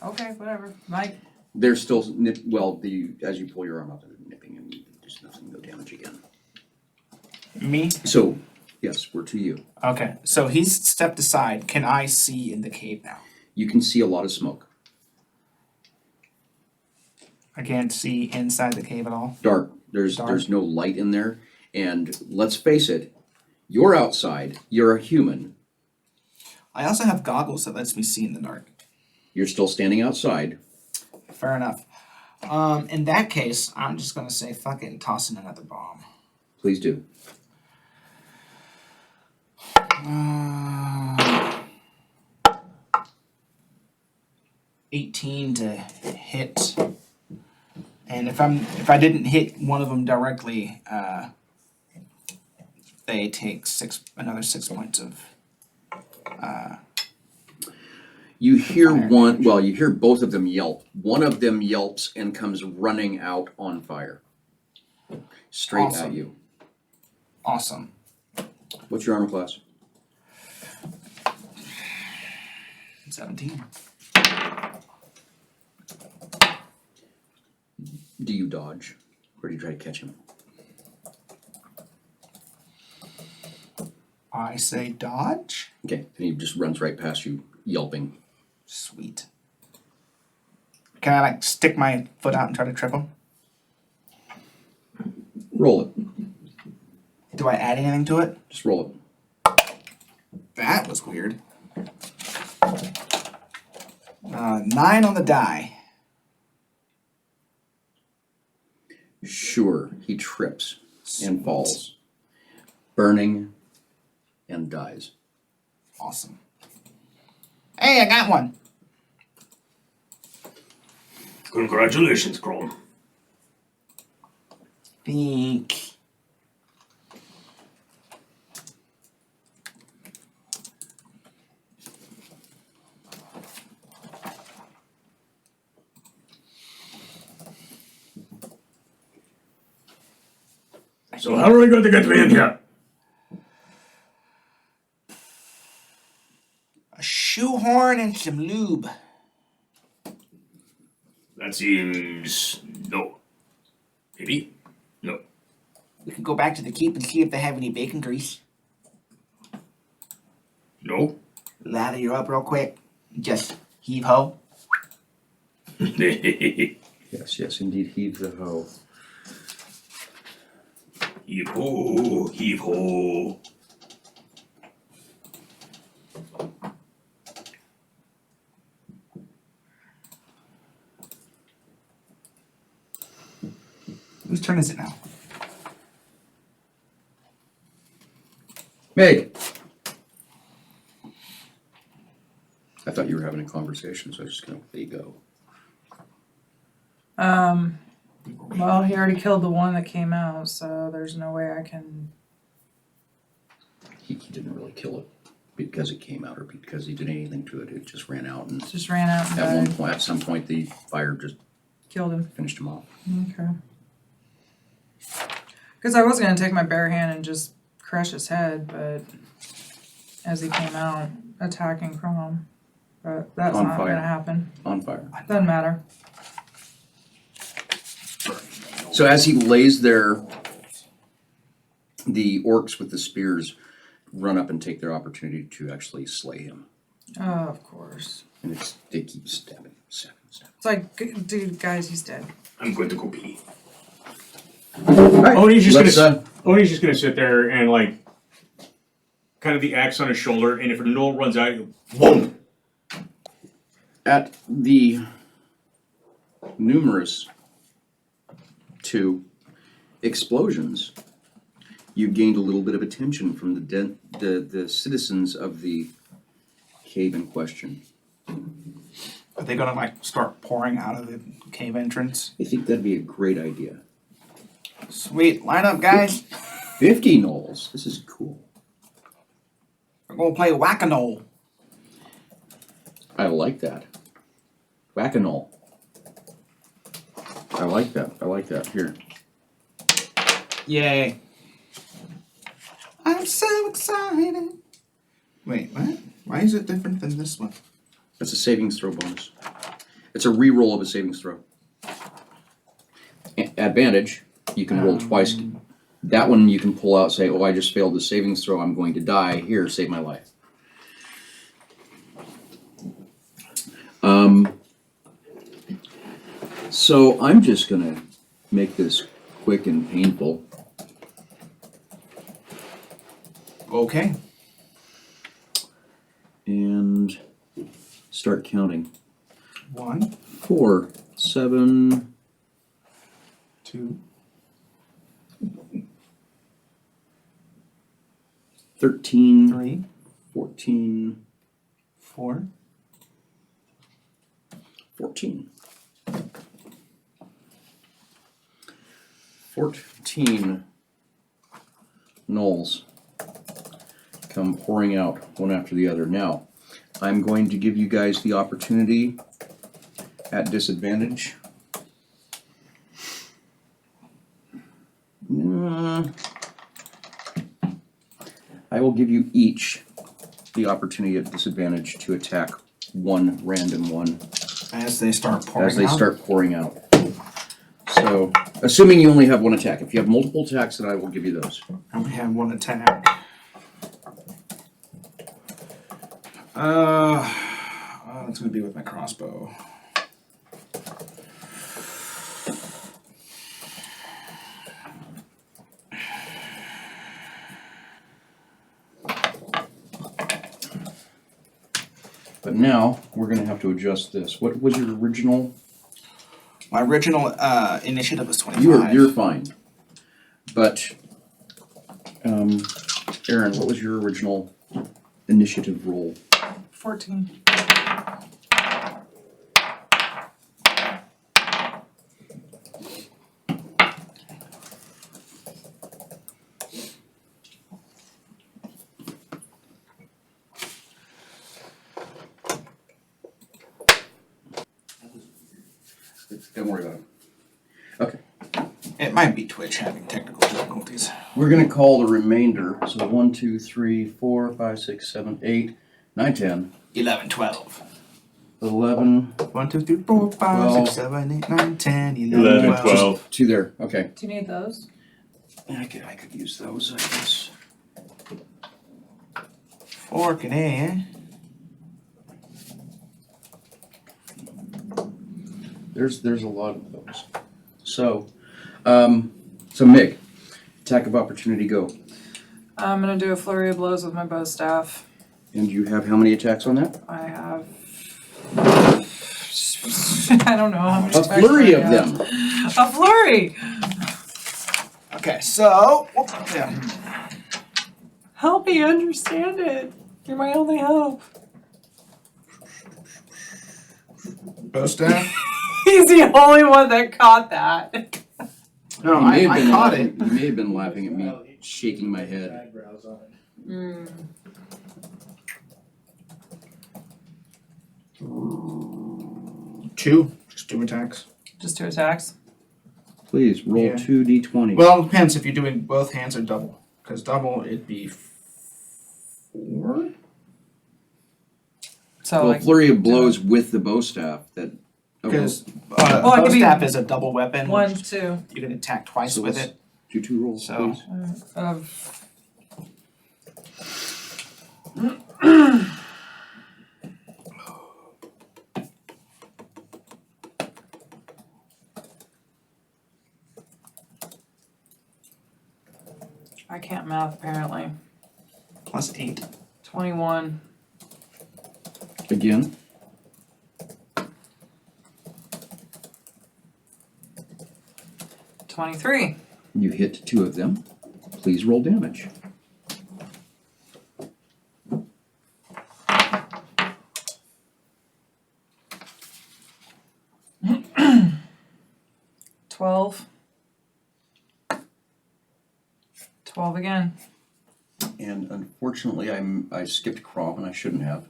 Okay, whatever. Mike. They're still as you pull your arm up, they're nipping and there's nothing, no damage again. Me? So, yes, we're to you. Okay, so he's stepped aside. Can I see in the cave now? You can see a lot of smoke. I can't see inside the cave at all. Dark. There's no light in there. And let's face it, you're outside. You're a human. I also have goggles that lets me see in the dark. You're still standing outside. Fair enough. In that case, I'm just gonna say fuck it and toss in another bomb. Please do. 18 to hit. And if I didn't hit one of them directly, they take another 6 points of You hear Fire one, damage. well, you hear both of them yelp. One of them yelps and comes running out on fire. Straight at Awesome. you. Awesome. What's your armor class? 17. Do you dodge? Or do you try to catch him? I say dodge. Okay, and he just runs right past you, yelping. Sweet. Can I like stick my foot out and try to trip him? Roll it. Do I add anything to it? Just roll it. That was weird. 9 on the die. Sure, he trips and Sweet. falls, burning and dies. Awesome. Hey, I got one. Congratulations, Krom. Think. So how are we going to get me in here? A shoehorn and some lube. That seems no. Maybe? No. We could go back to the keep and see if they have any bacon grease. No. Lather you up real quick. Just heave ho. Yes, yes, indeed, heave the hoe. Heave ho, heave ho. Whose turn is it now? Meg! I thought you were having a conversation, so I was just gonna let you go. Well, he already killed the one that came out, so there's no way I can. He didn't really kill it because it came out or because he did anything to it. It just ran out, and Just ran out and at one died. point, at some point, the fire just Killed him. finished him off. Okay. Because I was gonna take my bare hand and just crush his head, but as he came out attacking Krom, but that's On not fire. gonna happen. On fire. Doesn't matter. So as he lays there, the orcs with the spears run up and take their opportunity to actually slay him. Oh, of course. And they keep stabbing. It's like, dude, guys, he's dead. I'm going to go pee. Odin's just Let's, gonna Odin's just gonna sit there and like kind of the axe on his shoulder, and if a gnoll runs out, boom. At the numerous 2 explosions, you gained a little bit of attention from the citizens of the cave in question. Are they gonna like start pouring out of the cave entrance? I think that'd be a great idea. Sweet. Line up, guys. 50 gnolls. This is cool. We're gonna play whack-a-mole. I like that. Whack-a-knoll. I like that. I like that. Here. Yay. I'm so excited. Wait, what? Why is it different than this one? That's a savings throw bonus. It's a re-roll of a savings throw. Advantage, you can roll twice. That one you can pull out, say, oh, I just failed the savings throw, I'm going to die. Here, save my life. So I'm just gonna make this quick and painful. Okay. And start counting. 1, 4, 7, 2, 13, 3, 14, 4. 14. 14 gnolls come pouring out one after the other. Now, I'm going to give you guys the opportunity at disadvantage. I will give you each the opportunity at disadvantage to attack one random one As they start pouring as they out. start pouring out. So, assuming you only have one attack. If you have multiple attacks, then I will give you those. I only have one attack. It's gonna be with my crossbow. But now, we're going to have to adjust this. What was your original? My original initiative was 25. You're fine. But, Aaron, what was your original initiative roll? 14. Don't worry about it. Okay. It might be Twitch having technical difficulties. We're going to call the remainder. So 1, 2, 3, 4, 5, 6, 7, 8, 9, 10, 11, 12. 11, 1, 2, 3, 4, 5, 12. 6, 7, 8, 9, 10, 11, 11, 12. 2 there. Okay. Do you need those? I could use those, I guess. Fork and A. There's a lot of those. So, Mick, attack of opportunity, go. I'm gonna do a flurry of blows with my bow staff. And you have how many attacks on that? I have. I don't know how much. A attacks flurry I of have. them. A flurry. Okay, so. Yeah. Help me understand it. You're my only hope. Bow staff? He's the only one that caught that. No, You may have I been caught laughing, it. You may have been laughing at me shaking my head. Mm. 2. Just 2 attacks. Just 2 attacks. Please roll Yeah. 2d20. Well, it depends if you're doing both hands or double. Because double, it'd be 4? So well, like flurry of blows with the bow staff. That Because Well, it bow could be staff is a double weapon. 1, 2 You can attack twice So with let's- it. do 2 rolls, So- please. of. I can't math apparently. Plus 8. 21. Again. $23. You hit 2 of them. Please roll damage. $12. 12 again. And unfortunately, I skipped Krom, and I shouldn't have.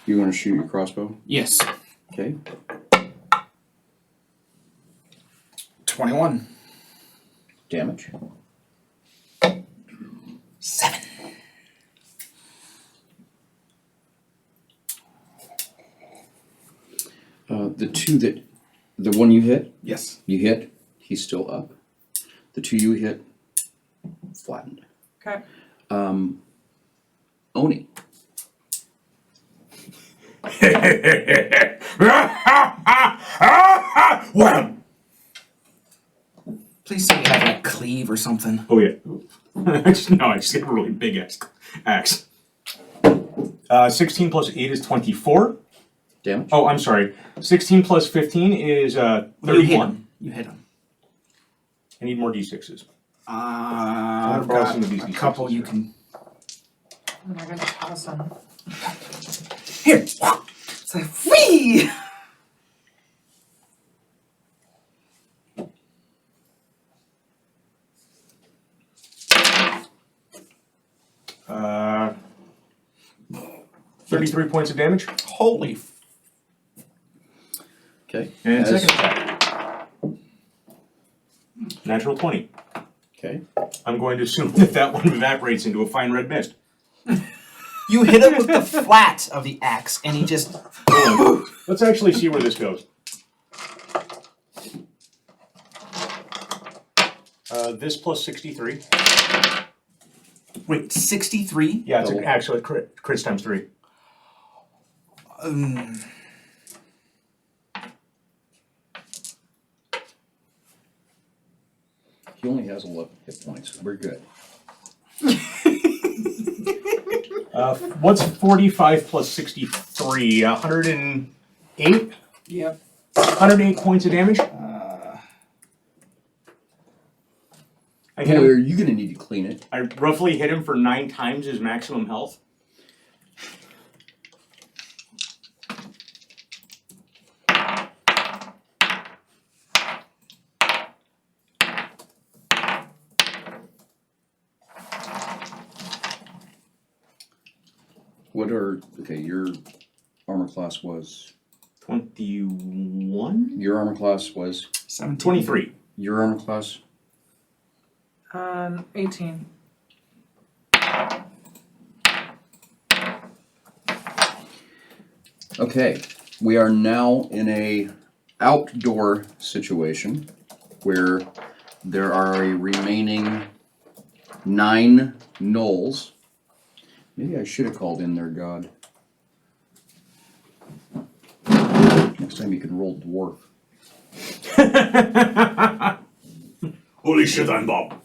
You want to shoot your crossbow? Yes. Okay. 21. Damage. 7. The one you hit, Yes. he's still up. The 2 you hit, flattened. Okay. Oni. Well, Please say you have like cleave or something. Oh yeah. I just have a really big axe. 16 plus 8 is 24. Damage. Oh, I'm sorry. 16 plus 15 is You hit 31. him. You hit him. I need more d6s. I'm I've borrow got some of these a D6s couple you here. can. I'm not gonna toss them. Here. It's like, whee! 33 points of damage. Holy. Okay. And As- second attack. Natural 20. Okay. I'm going to assume that that one evaporates into a fine red mist. You hit him with the flat of the axe, and he just. Hold on. Let's actually see where this goes. This plus 63. Wait, 63? Yeah, it's Double. actually a crit. Crits times 3. He only has 11 hit points. We're good. What's 45 plus 63? 108? Yep. 108 points of damage? I hit Boy, him. are you gonna need to clean it? I roughly hit him for 9 times his maximum health. What are okay? Your armor class was. 21? Your armor class was. 17. 23. Your armor class. 18. Okay, we are now in a outdoor situation where there are a remaining 9 gnolls. Maybe I should have called in their god. Next time you can roll dwarf. Holy shit, I'm Bob.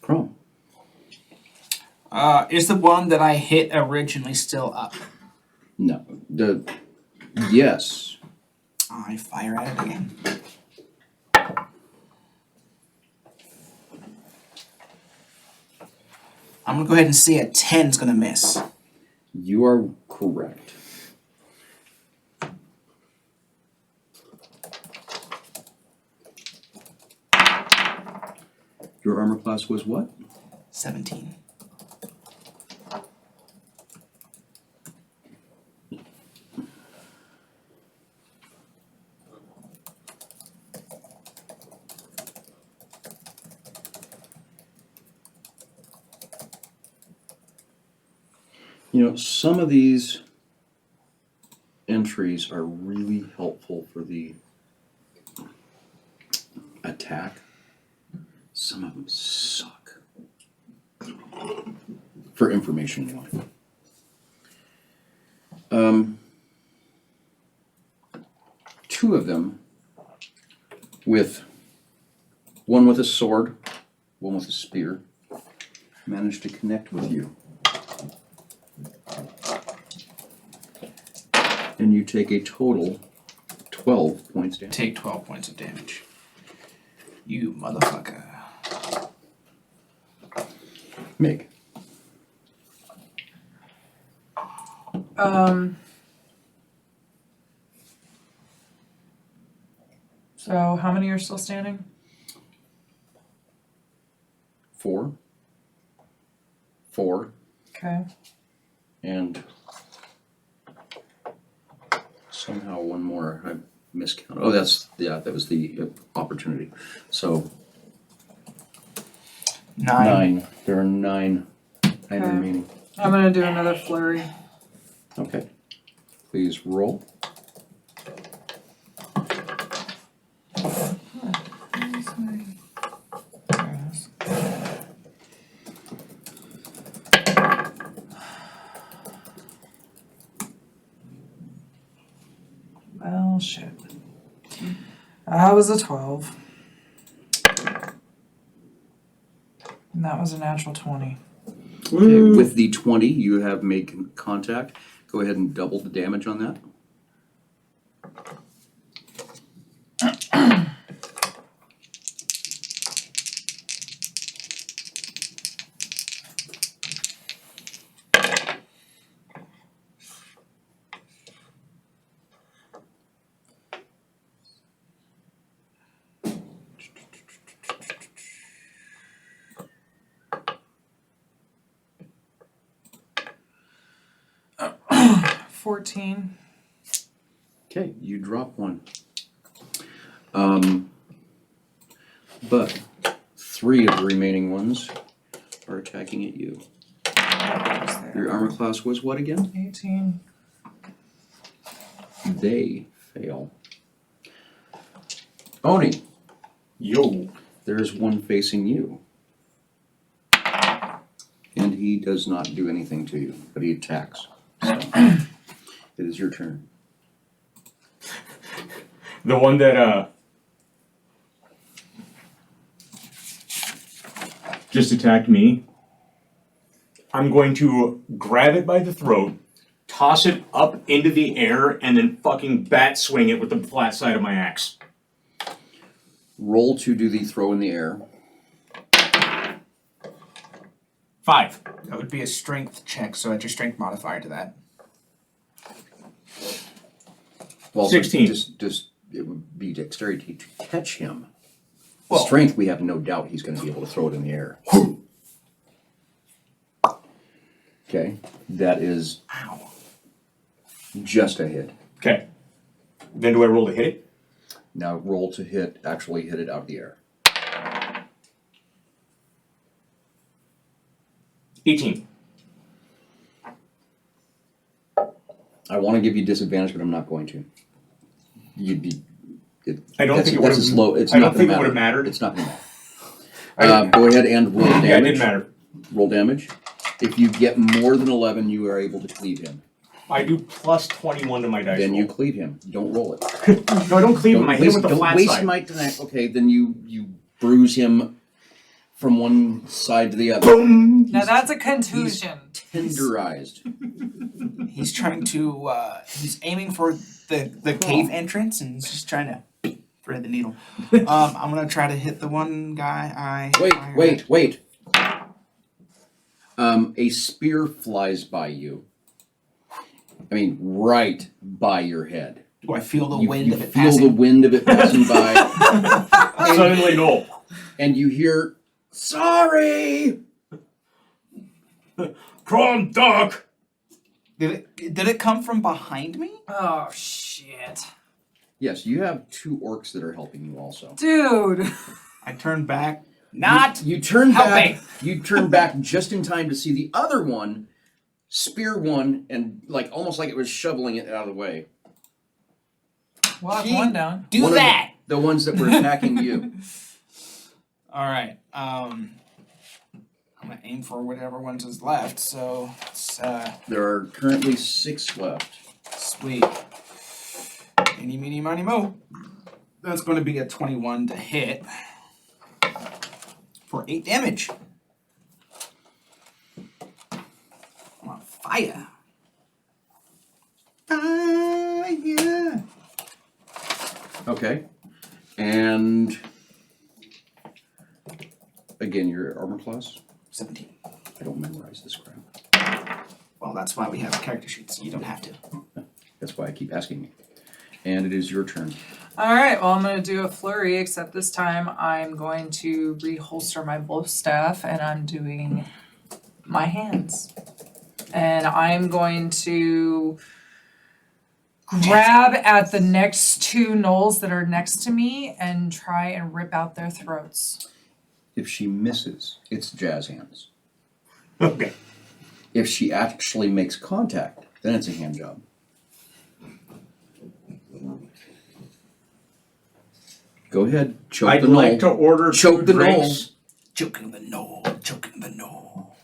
Krom. Is the one that I hit originally still up? No. Yes. I fire at it again. I'm gonna go ahead and say a 10's gonna miss. You are correct. Your armor class was what? 17. You know, some of these entries are really helpful for the attack. Some of them suck. For information wise. Two of them one with a sword, one with a spear, managed to connect with you. And you take a total 12 points damage. Take 12 points of damage. You motherfucker. Meg. So how many are still standing? 4. 4. Okay. And somehow one more. I miscounted. Oh, that was the opportunity. So 9. There are 9 Okay. remaining. I'm gonna do another flurry. Okay. Please roll. Well, shit. That was a 12. And that was a natural 20. Okay, with the 20, you have made contact. Go ahead and double the damage on that. 14. Okay, you drop one. But 3 of the remaining ones are attacking at you. Your armor class was what again? 18. They fail. Oni, Yo. there's one facing you. And he does not do anything to you, but he attacks. So, it is your turn. The one that just attacked me. I'm going to grab it by the throat, toss it up into the air, and then fucking bat swing it with the flat side of my axe. Roll to do the throw in the air. 5. That would be a strength check, so add your strength modifier to that. Well, 16. Just it would be dexterity to catch him. Well- Strength, we have no doubt he's going to be able to throw it in the air. Okay, that is just a hit. Okay. Then do I roll to hit it? Now roll to actually hit it out of the air. 18. I want to give you disadvantage, but I'm not going to. You'd be. I don't think it that's would a slow. It's I not don't think it gonna would have matter. mattered. It's not going to matter. Go ahead and roll damage. Yeah, it didn't matter. Roll damage. If you get more than 11, you are able to cleave him. I do plus 21 to my dice Then roll. you cleave him. Don't roll it. No, I don't cleave him. I hit him with the don't flat waste side. my time. Okay, then you bruise him from one side to the other. Boom! Now that's a contusion. Tenderized. He's trying to, he's aiming for the cave entrance and he's just trying to thread the needle. I'm gonna try to hit the one guy Wait. A spear flies by you. I mean, right by your head. Do I feel the You wind of it feel passing? the wind of it passing by, Suddenly, no. and you hear, "Sorry." Krom, Doc! Did it come from behind me? Oh, shit. Yes, you have 2 orcs that are helping you also. Dude. I turn back. Not You turn helping. back. You turn back just in time to see the other one spear one, and almost like it was shoveling it out of the way. Walk one down. do One of that. The ones that were attacking you. All right. I'm gonna aim for whatever ones is left. So it's There are currently 6 left. sweet. Eeny, meeny, miny, mo. That's going to be a 21 to hit for 8 damage. I'm on fire. Fire. Okay. And again, your armor class. 17. I don't memorize this crap. Well, that's why we have character sheets. You don't have to. That's why I keep asking you. And it is your turn. All right, well, I'm going to do a flurry, except this time I'm going to reholster my bow staff and I'm doing my hands. And I'm going to grab at the next 2 gnolls that are next to me and try and rip out their throats. If she misses, it's jazz hands. Okay. If she actually makes contact, then it's a hand job. Go ahead, choke I'd the knoll. like to order Choke 2 the drinks. Choking the knoll. Choking the knoll.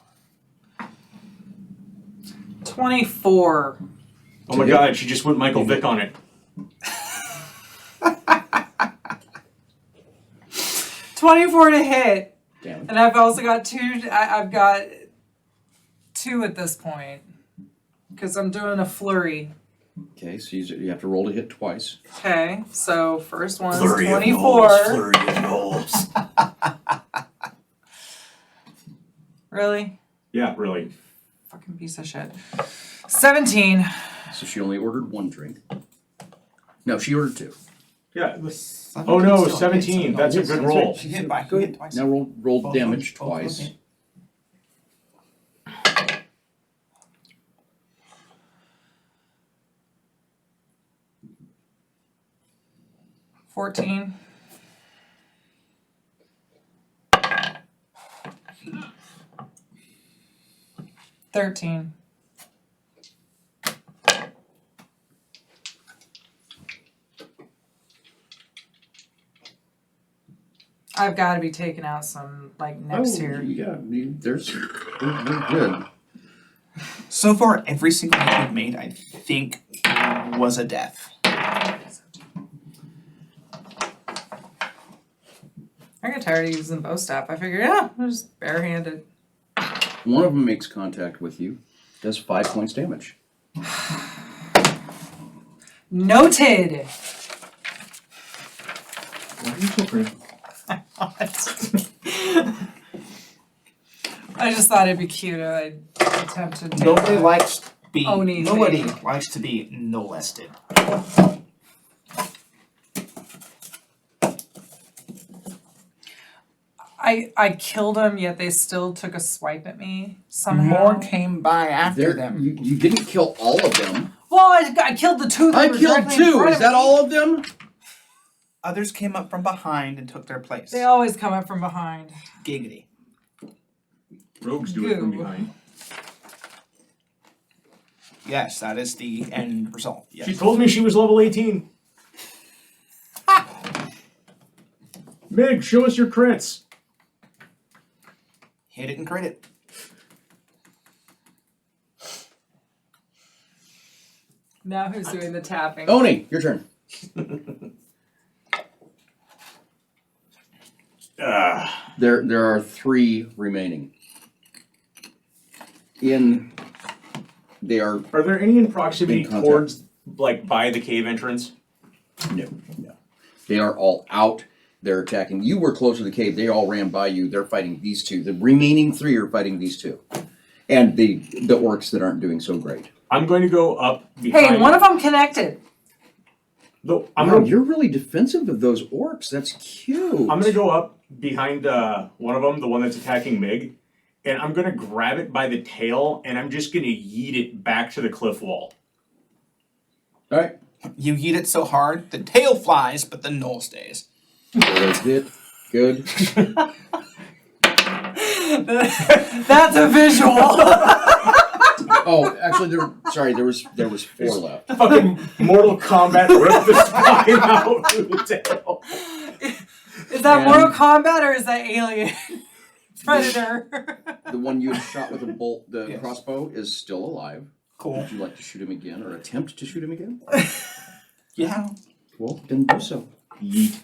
24. Oh my god, she just went Michael Vick on it. 24 to hit. Damn. And I've also got 2, I've got 2 at this point. Because I'm doing a flurry. Okay, so you have to roll to hit twice. Okay, so first one's Flurry of 24. knolls, flurry of knolls. Really? Yeah, really. Fucking piece of shit. 17. So she only ordered 1 drink. No, she ordered 2. Yeah. Oh no, 17. That's a good roll. She hit by Go ahead. twice. Now roll Both damage of them twice. hit. 14. $13. I've got to be taking out some like nips here. Yeah, they're good. So far, every single hit we've made, I think, was a death. I get tired of using bow staff. I figure, yeah, I'm just barehanded. One of them makes contact with you, does 5 points damage. Noted. Why are you so pretty? I just thought it'd be cute. I'd attempt to take Nobody that. likes to be. Oni Nobody thing. likes to be molested. I killed them, yet they still took a swipe at me somehow. More came by after There- them. You didn't kill all of them. Well, I killed the two that I were killed directly in 2. front Is of that me. all of them? Others came up from behind and took their place. They always come up from behind. Giggity. Rogues do it from Goo. behind. Yes, that is the end result. Yes. She told me she was level 18. Meg, show us your crits. Hit it and crit it. Now who's doing the tapping? Oni, your turn. There are 3 remaining. They are Are there any in proximity In contact. towards, like, by the cave entrance? no. They are all out. They're attacking. You were closer to the cave. They all ran by you. They're fighting these 2. The remaining 3 are fighting these 2, and the orcs that aren't doing so great. I'm going to go up behind. Hey, one of them connected. No, I'm Wow, gonna you're really defensive of those orcs. That's cute. I'm gonna go up behind one of them, the one that's attacking Mig, and I'm gonna grab it by the tail, and I'm just gonna yeet it back to the cliff wall. All right. You yeet it so hard, the tail flies, but the knoll stays. That's it. Good. That's a visual. Oh, actually, there was 4 left. Fucking Mortal Kombat ripped the spine out through the tail. Is that And- Mortal Kombat or is that Alien? Predator. The one you had shot with a bolt, the Yes. crossbow, is still alive. Cool. Would you like to shoot him again, or attempt to shoot him again? Yeah. Well, then do so. Yeet.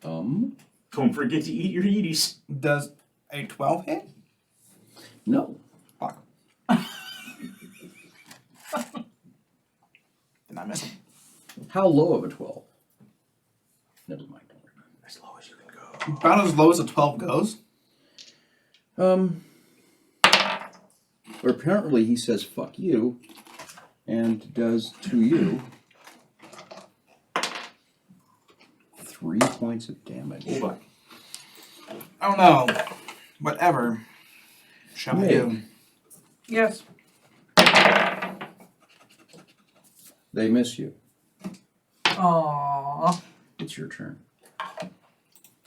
Don't forget to eat your Yeeties. Does a 12 hit? No. Fuck. Did I miss him? How low of a 12? Never mind. Don't worry about it. As low as you can go. About as low as a 12 goes. Or apparently he says "fuck you," and does to you 3 points of damage. Hold on. Oh no. Whatever. Shall I do? Yes. They miss you. Aww. It's your turn.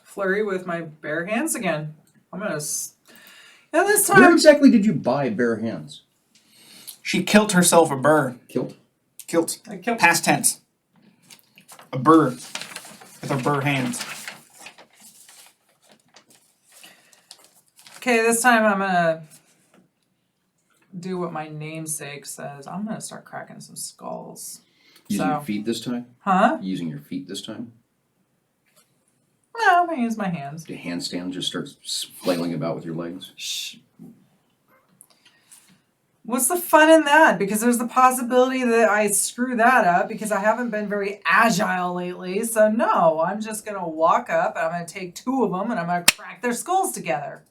Flurry with my bare hands again. I'm gonna. Yeah, this Where time. exactly did you buy bare hands? She killed herself a burr. Kilt? Kilt. I killed. Past tense. A burr. With her burr hands. Okay, this time I'm gonna do what my namesake says. I'm gonna start cracking some skulls. Using So- your feet this time? Huh? Using your feet this time? No, I'm gonna use my hands. The handstand just starts flailing about with your legs? Shh. What's the fun in that? Because there's the possibility that I screw that up because I haven't been very agile lately. So no, I'm just gonna walk up and I'm gonna take 2 of them and I'm gonna crack their skulls together.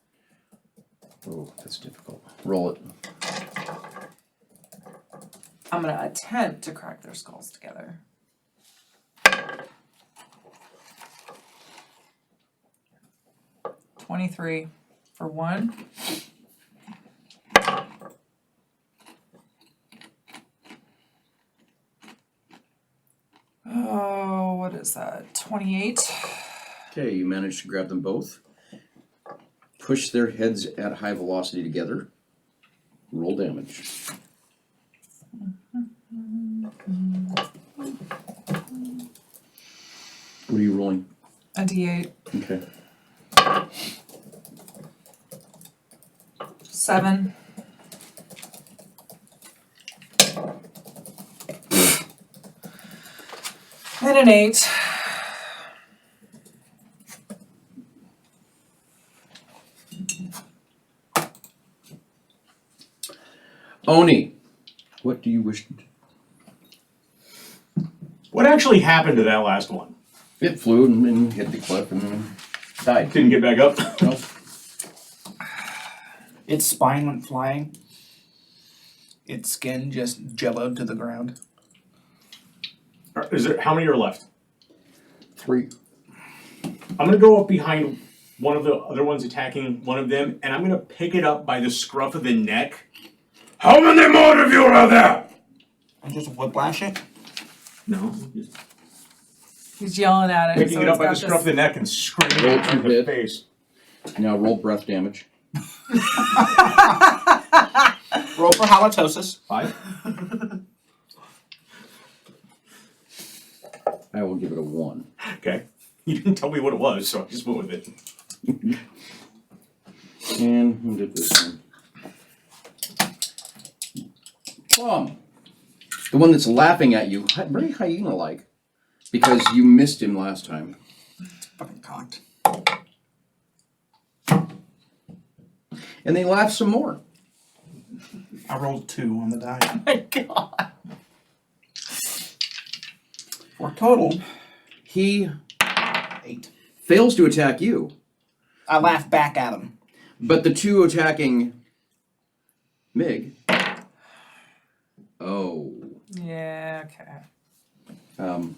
Oh, that's difficult. Roll it. I'm gonna attempt to crack their skulls together. $23 for 1. is that? 28. Okay, you managed to grab them both. Push their heads at high velocity together. Roll damage. What are you rolling? A D8. Okay. 7. And an 8. Oni, what do you wish to do? What actually happened to that last one? It flew and hit the cliff and then died. Didn't get back up? Nope. Its spine went flying. Its skin just jelloed to the ground. Is there, how many are left? 3. I'm gonna go up behind one of the other ones attacking one of them, and I'm gonna pick it up by the scruff of the neck. How many more of you are there? And just whiplash it. No, just He's yelling at it. picking so it up it's by the got scruff of the neck and screaming Roll it in to the hit. face. Now roll breath damage. Roll for halitosis. 5? I will give it a 1. Okay. You didn't tell me what it was, so I just went with it. And who did this one? Krom. The one that's laughing at you, very hyena-like, because you missed him last time. Fucking cocked. And they laugh some more. I rolled 2 on the die. my God. For a total, He 8. fails to attack you, I laughed back at him. but the two attacking Mig. Oh. Yeah, okay.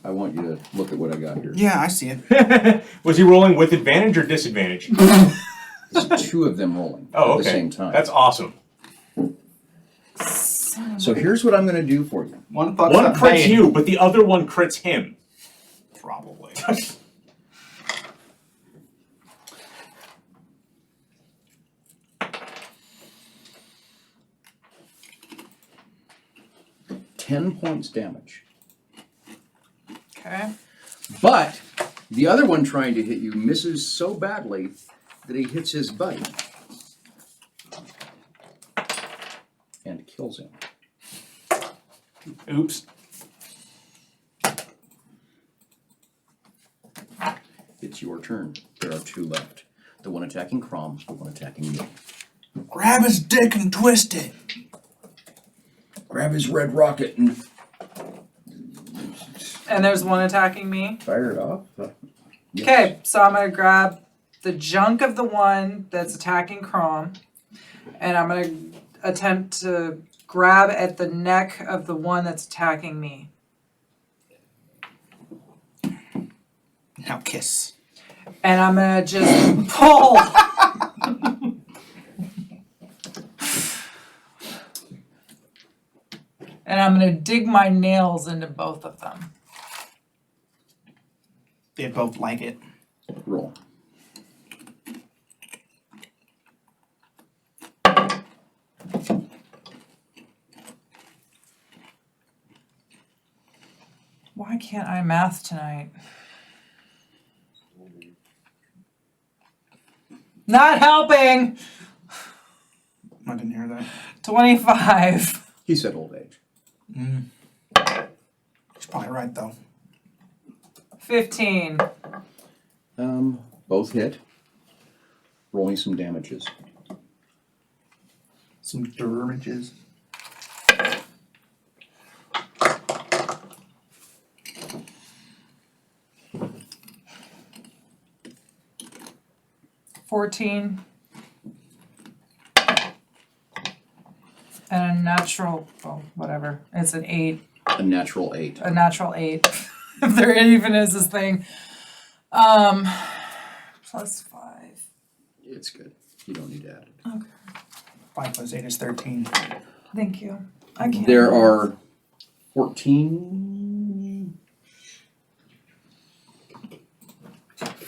I want you to look at what I got here. Yeah, I see it. Was he rolling with advantage or disadvantage? There's 2 of them rolling Oh, at okay. the same time. That's awesome. So here's what I'm going to do for you. One fucks One up crits Bay. you, but the other one crits him. Probably. $10 points damage. Okay. But the other one trying to hit you misses so badly that he hits his buddy and kills him. Oops. It's your turn. There are 2 left. The one attacking Krom, the one attacking you. Grab his dick and twist it. Grab his red rocket and And there's one attacking me. fire it off. Yes. Okay, so I'm gonna grab the junk of the one that's attacking Krom, and I'm gonna attempt to grab at the neck of the one that's attacking me. Now kiss. And I'm gonna just pull. And I'm gonna dig my nails into both of them. They both like it. Roll. Why can't I math tonight? Not helping! I didn't hear that. 25. He said old age. He's probably right though. 15. Both hit. Rolling some damages. Some damages. $14. And a natural, well, whatever. It's an 8. A natural 8. A natural 8. If there even is this thing. Plus 5. It's good. You don't need to add it. 5 plus 8 is 13. Thank you. I can't. There are 14.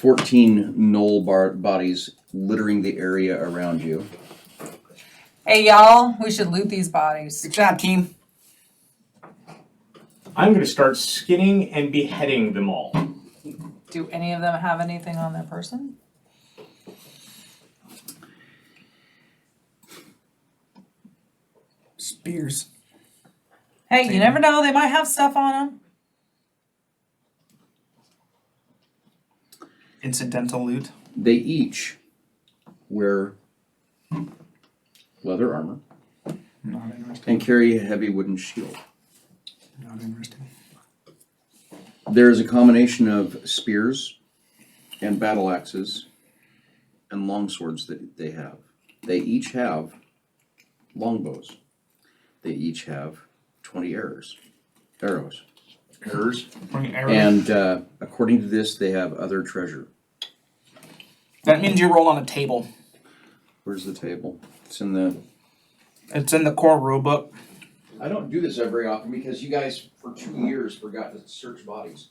14 null bodies littering the area around you. Hey, y'all, we should loot these bodies. Good job, team. I'm gonna start skinning and beheading them all. Do any of them have anything on their person? Spears. Hey, you never know, they might have stuff on them. Incidental loot. They each wear leather armor Not interesting. and carry a heavy wooden shield. Not interesting. There is a combination of spears and battle axes and long swords that they have. They each have longbows. They each have 20 arrows. Errors. And according to this, they have other treasure. That means you roll on a table. Where's the table? It's in the... It's in the core rulebook. I don't do this very often because you guys, for 2 years, forgot to search bodies.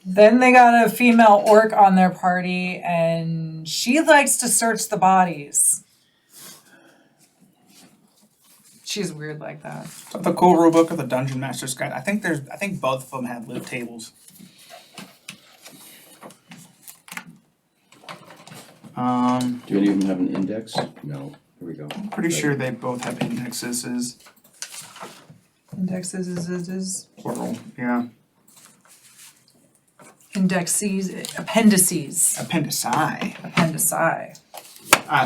Then they got a female orc on their party, and she likes to search the bodies. She's weird like that. So the core rulebook of the Dungeon Master's Guide. I think both of them have loot tables. Do any of them have an index? No. Here we go. I'm pretty sure they both have indexes. Indexes is Plural. Yeah. indexes, appendices, Appendici. appendici.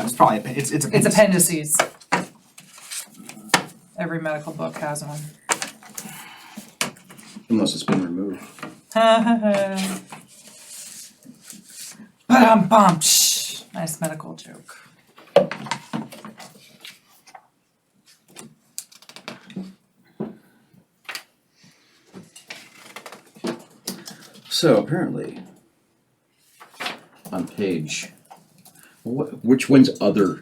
It's probably it's It's appendices. Every medical book has one. Unless it's been removed. Ba-dum-bum. Nice medical joke. So apparently, on page, which one's other?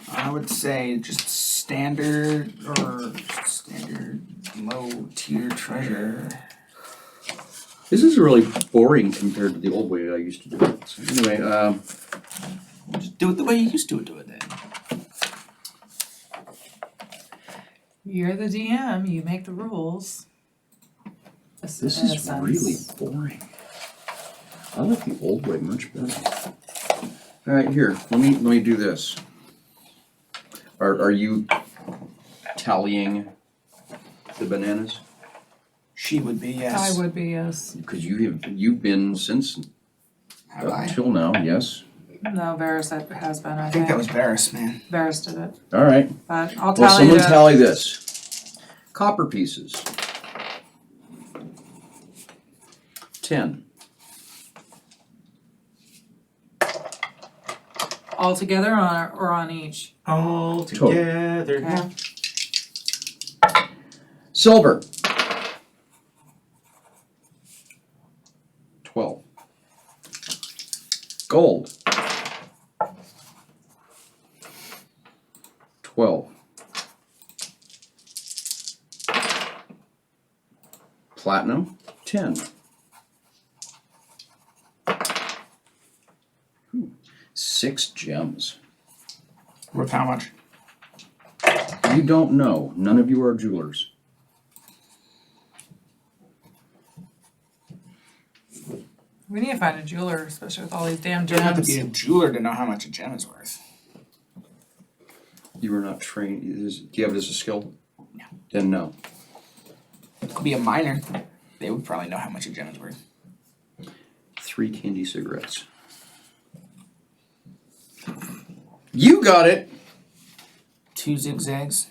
I would say just standard low tier treasure. This is really boring compared to the old way I used to do it. So anyway, Just do it the way you used to do it then. You're the DM, you make the rules. this is really boring. I like the old way much better. All right, here. Let me do this. Are you tallying the bananas? She would be, yes. I would be, yes. Because you've been since Have I? till now, yes. No, Varys has been, I I think think. that was Varys, man. Varys did it. All right. But I'll Well, tally someone the tally this. Copper pieces. 10. all together or on each. All together. Okay. Silver. 12. Gold. 12. Platinum. 10. 6 gems. Worth how much? You don't know. None of you are jewelers. We need to find a jeweler, especially with all these damn You don't have to gems. be a jeweler to know how much a gem is worth. You were not trained. Do you have it as a skill? No. Then no. It could be a miner. They would probably know how much a gem is worth. 3 candy cigarettes. You got it! 2 zigzags.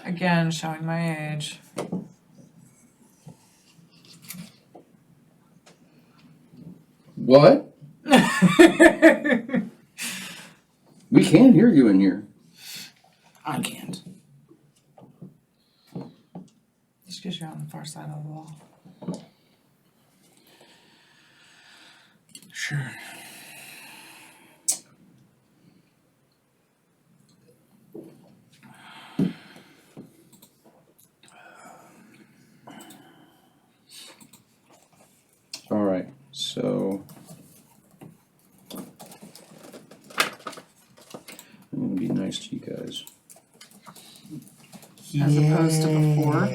Again, showing my age. What? We can't hear you in here. I can't. Just because you're on the far side of the wall. Sure. nice to you guys. As opposed to before.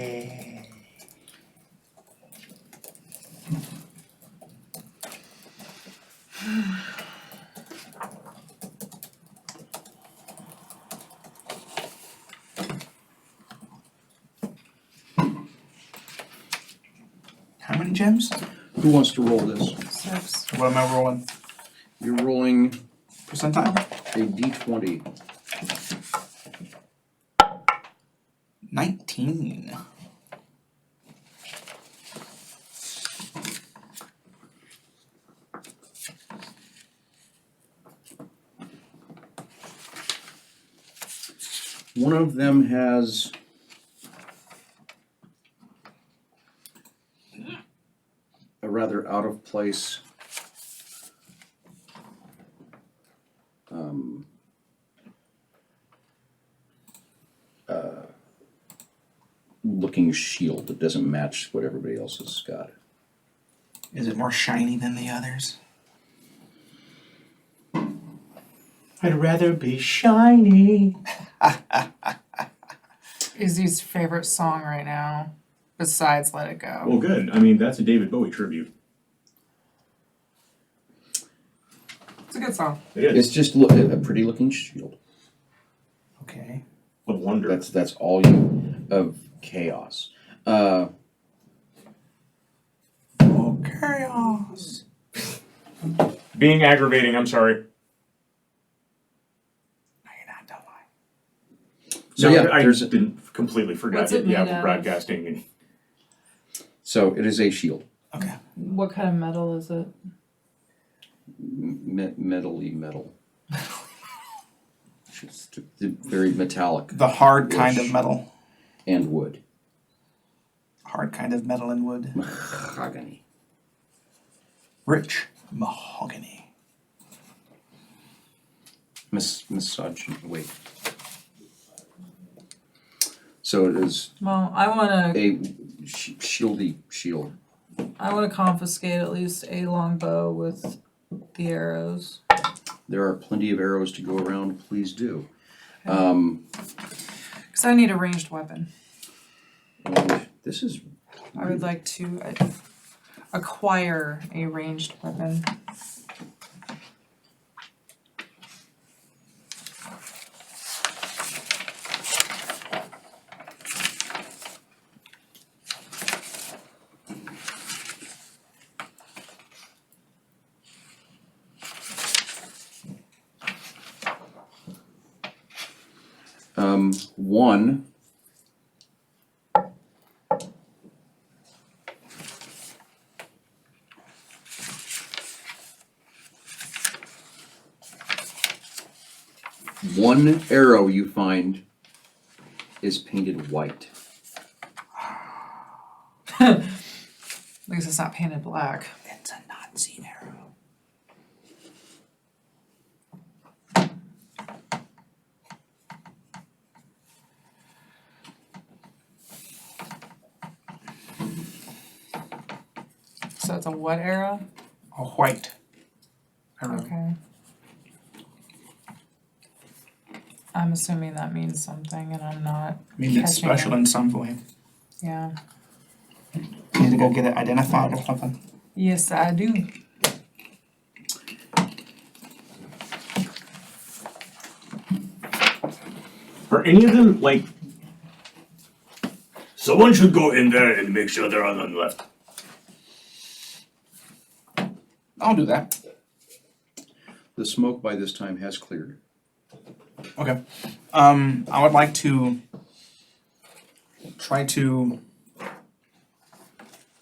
How many gems? Who wants to roll this? 6. What am I rolling? You're rolling Percentile? a d20. 19. One of them has a rather out of place looking shield that doesn't match what everybody else has got. Is it more shiny than the others? I'd rather be shiny. Izzy's favorite song right now, besides Let It Go. Well, good. I mean, that's a David Bowie tribute. It's a good song. It is. It's just a pretty looking shield. Okay. Of wonder. That's all you of chaos. Oh, chaos. Being aggravating, I'm sorry. No, you're not, don't lie. So No, yeah, I there's didn't completely forgot What's it that you have made out of? broadcasting and so it is a shield. Okay. What kind of metal is it? Metally metal. Just very metallic The hard kind Ish. of metal. and wood. Hard kind of metal and wood. Mahogany. Rich mahogany. Misogyny. Wait. So it is Well, I want to. a shieldy shield. I want to confiscate at least a longbow with the arrows. There are plenty of arrows to go around. Please do. Because I need a ranged weapon. And this is. I would like to acquire a ranged weapon. One. One arrow you find is painted white. At least it's not painted black. It's a Nazi arrow. So it's a what arrow? A white arrow. Okay. I'm assuming that means something, and I'm not. I mean, it's catching special it. in some way. Yeah. You need to go get it identified or something. Yes, I do. are any of them like Someone should go in there and make sure there are none left. I'll do that. The smoke by this time has cleared. Okay. I would like to try to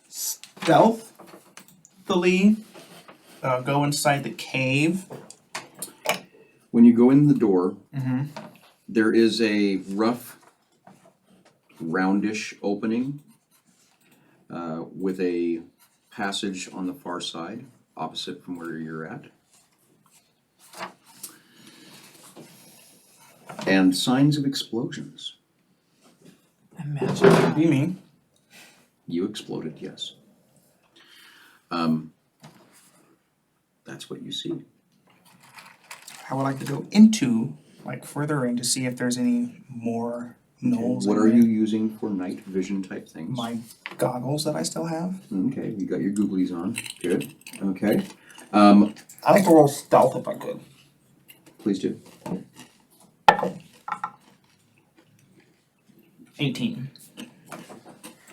stealthily go inside the cave. When you go in the door, there is a rough, roundish opening with a passage on the far side, opposite from where you're at. And signs of explosions. Imagine. Could be me. You exploded, yes. That's what you see. I would like to go into like further in to see if there's any more knolls. What in are there. you using for night vision type things? My goggles that I still have. Okay, you got your googlies on. Good. Okay. I like to roll stealth if I could. Please do. 18.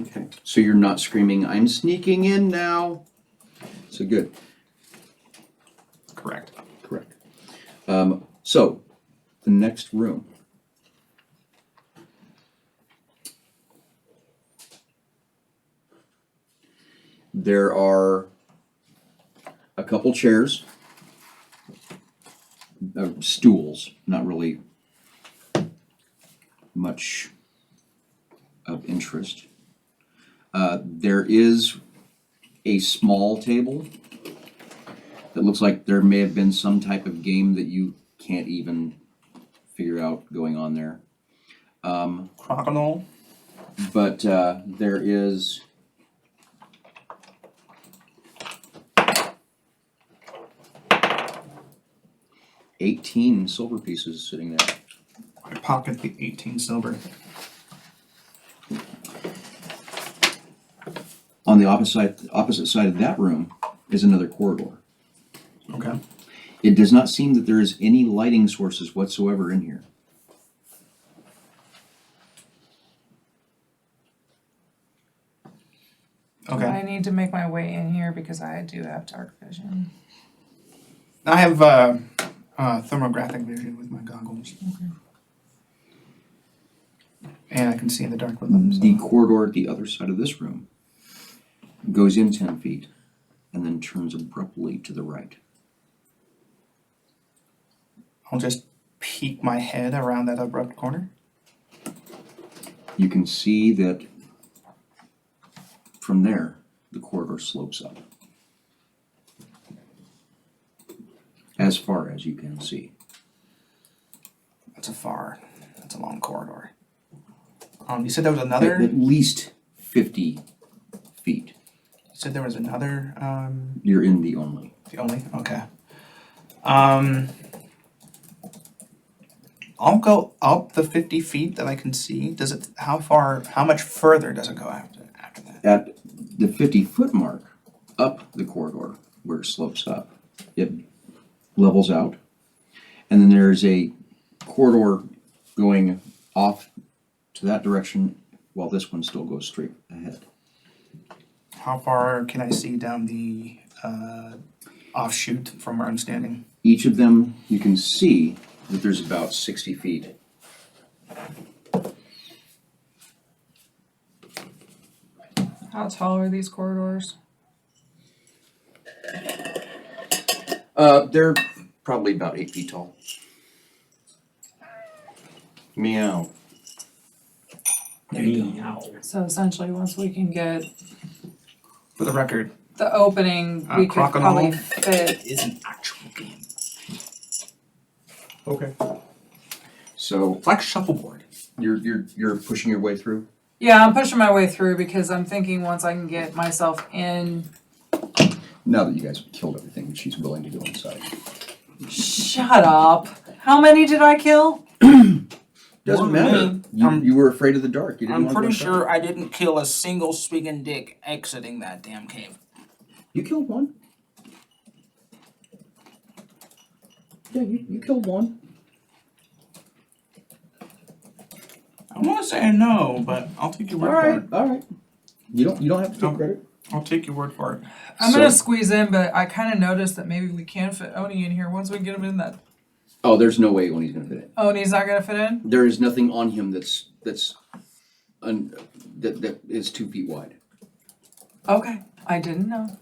Okay. So you're not screaming, I'm sneaking in now. So good. Correct. Correct. So, the next room. There are a couple chairs, stools, not really much of interest. There is a small table that looks like there may have been some type of game that you can't even figure out going on there. Crocodile. But there is $18 silver pieces sitting there. I pocket the 18 silver. On the opposite side of that room is another corridor. Okay. It does not seem that there is any lighting sources whatsoever in here. Okay. I need to make my way in here because I do have dark vision. I have thermographic vision with my goggles. Okay. And I can see in the dark with them. So. The corridor at the other side of this room goes in 10 feet and then turns abruptly to the right. I'll just peek my head around that abrupt corner. You can see that from there, the corridor slopes up. As far as you can see. That's a long corridor. You said there was another. At least 50 feet. You said there was another. You're in the only. The only. Okay. I'll go up the 50 feet that I can see. Does it? How much further does it go after that? At the 50-foot mark, up the corridor, where it slopes up, it levels out. And then there's a corridor going off to that direction while this one still goes straight ahead. How far can I see down the offshoot from where I'm standing? Each of them, you can see that there's about 60 feet. How tall are these corridors? They're probably about 8 feet tall. Meow. Meow. So essentially, once we can get For the record, the opening, we could Crocodile probably fit. is an actual game. Okay. So It's like shuffleboard. you're pushing your way through? Yeah, I'm pushing my way through because I'm thinking once I can get myself in. Now that you guys have killed everything, she's willing to go inside. Shut up. How many did I kill? Doesn't More matter. me. You were afraid of the dark. You didn't I'm want to pretty go sure inside. I didn't kill a single swinging dick exiting that damn cave. You killed one. Yeah, you killed one. I want to say no, but I'll take your word for it. All right. You don't have to take No. credit. I'll take your word for it. I'm So- gonna squeeze in, but I kind of noticed that maybe we can fit Oni in here once we get him in that. Oh, there's no way Oni's gonna fit in. Oni's not gonna fit in? There is nothing on him that is 2 feet wide. Okay, I didn't know.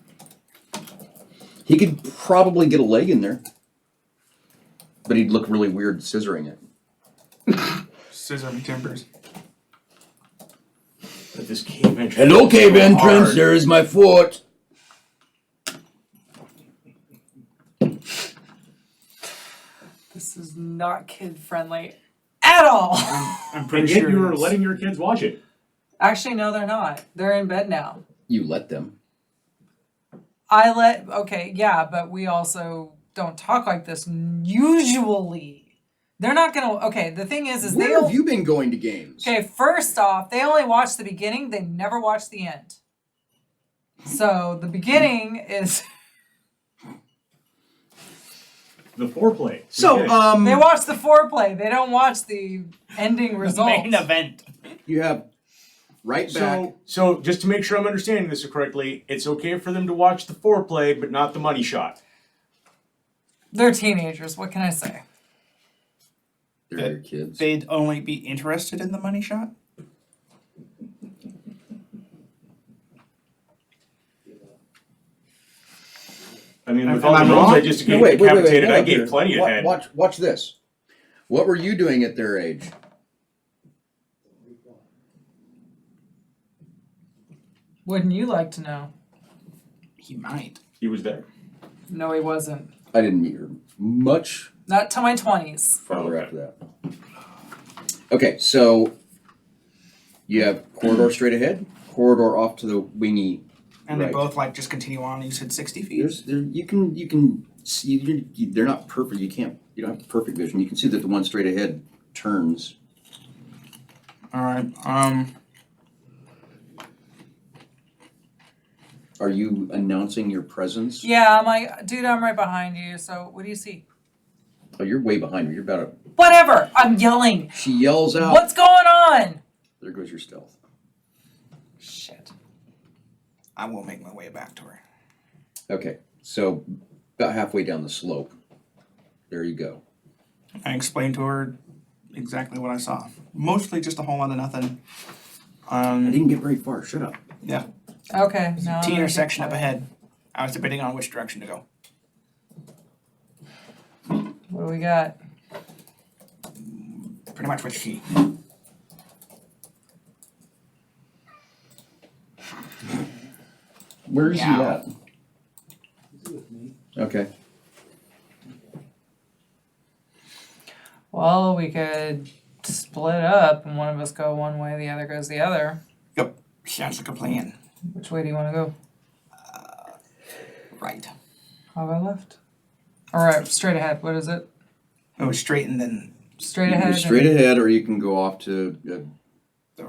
He could probably get a leg in there, but he'd look really weird scissoring it. Scissor me timbers. But this cave entrance. Hello, cave is so entrance. hard. There is my fort. This is not kid friendly at all. I'm And pretty yet sure you were it's- letting your kids watch it. Actually, no, they're not. They're in bed now. You let them. Okay, yeah, but we also don't talk like this usually. They're not gonna. Okay, the thing is Where they'll. have you been going to games? Okay, first off, they only watch the beginning. They never watch the end. So the beginning is The foreplay. So, they watch the foreplay. They don't watch the ending results. Main event. you have right back. So just to make sure I'm understanding this correctly, it's okay for them to watch the foreplay, but not the money shot. They're teenagers. What can I say? They're your kids. They'd only be interested in the money shot? I mean, with Am all I the rolls wrong? I just No, gave decapitated, hold I up gave here. plenty ahead. Watch this. What were you doing at their age? Wouldn't you like to know? He might. He was there. No, he wasn't. I didn't meet her much Not till my 20s. farther Okay. after that. Okay, so you have corridor straight ahead, corridor off to the wingy. And Right. they both like just continue on. You said 60 feet. You can see they're not perfect. You don't have perfect vision. You can see that the one straight ahead turns. All right. Are you announcing your presence? Yeah, I'm like, dude, I'm right behind you. So what do you see? Oh, you're way behind her. You're about a. Whatever. I'm yelling. She yells out. What's going on? There goes your stealth. Shit. I will make my way back to her. Okay, so about halfway down the slope. There you go. I explained to her exactly what I saw. Mostly just a whole lot of nothing. I didn't get very far. Shut up. Yeah. Okay. Now T I'm intersection up gonna ahead. I was debating on which direction to go. get- What do we got? Pretty much which key. Where is he Yeah. at? Okay. Well, we could split up and one of us go one way, the other goes the other. Yep. Sounds like a plan. Which way do you want to go? Right. How about left? All right, straight ahead. What is it? It was straight and then Straight You can go ahead. straight ahead, or you can go off to a the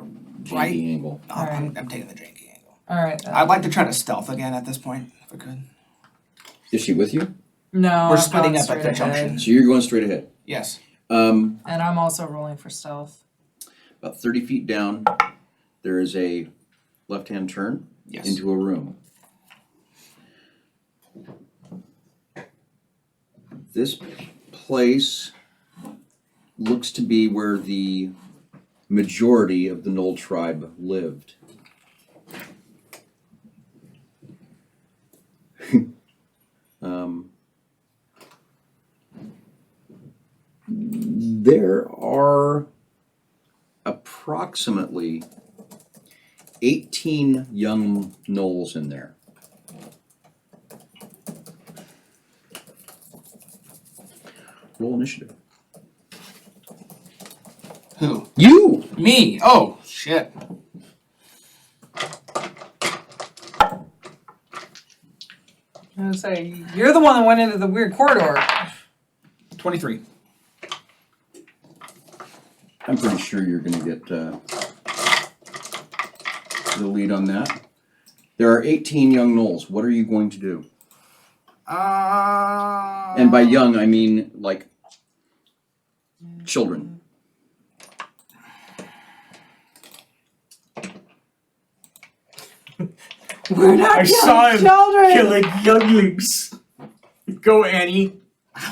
janky right. angle. Oh, Alright. I'm taking the janky angle. All right. I'd like to try to stealth again at this point, if I could. Is she with you? No, We're I'm splitting going up at straight the ahead. junction. So you're going straight ahead. Yes. And I'm also rolling for stealth. About 30 feet down, there is a left-hand turn Yes. into a room. This place looks to be where the majority of the Knoll tribe lived. There are approximately 18 young Knolls in there. Roll initiative. Who? You! Me. Oh, shit. I was gonna say, you're the one that went into the weird corridor. 23. I'm pretty sure you're going to get the lead on that. There are 18 young Knolls. What are you going to do? And by young, I mean like children. We're not I saw him children. killing younglings. Go, Annie.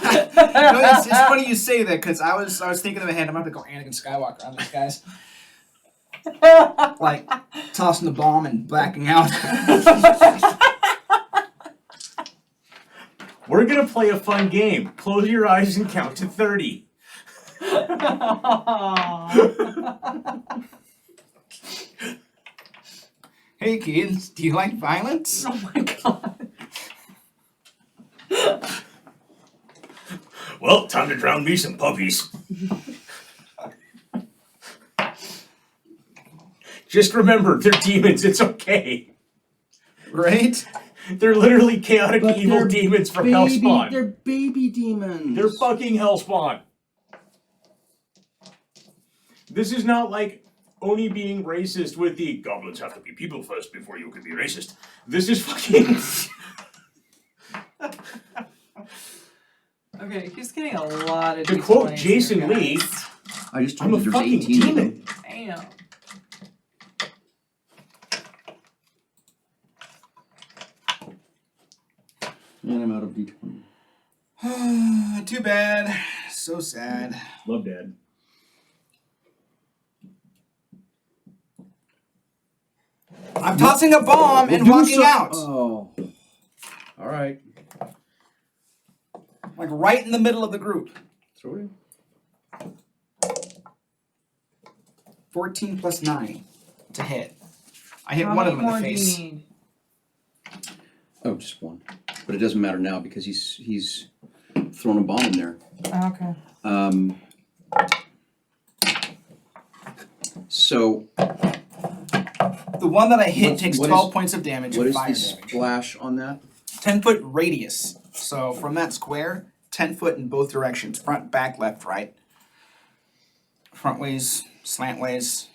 No, it's funny you say that because I was thinking in my head I'm about to go Anakin Skywalker on these guys, like tossing the bomb and blacking out. We're gonna play a fun game. Close your eyes and count to 30. Hey kids, do you like violence? Oh my god. Well, time to drown me some puppies. Just remember, they're demons. It's okay. Right? They're literally chaotic evil demons from Hellspawn. They're baby demons. They're fucking Hellspawn. This is not like Oni being racist with the goblins have to be people first before you can be racist. This is fucking. Okay, he's getting a lot of To quote D20s Jason here, Lee, guys. I just I'm told a you there's fucking 18 of them. demon. Damn. And I'm out of D20. Too bad. So sad. Love Dad. I'm tossing a bomb and walking out. Oh. All right. Like right in the middle of the group. Throw it in. 14 plus 9 to hit. I hit How one of many them in the more do you face. need? Oh, just one. But it doesn't matter now because he's thrown a bomb in there. Okay. So The one that I hit What- takes what 12 is- points of damage what and is fire the damage. splash on that? 10-foot radius. So from that square, 10 foot in both directions. Front, back, left, right. Front ways, slant ways.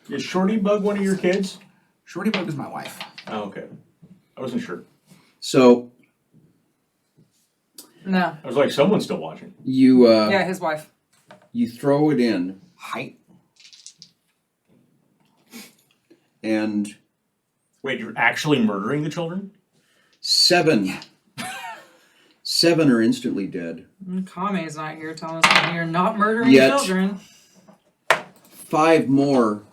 Is Shorty Bug one of your kids? Shorty Bug is my wife. Oh, okay. I wasn't sure. So No. I was like, someone's still watching. you Yeah, his wife. you throw it in Height. and Wait, you're actually murdering the children? 7 are instantly dead. Kame's not here telling us that you're not murdering Yet. children. 5 more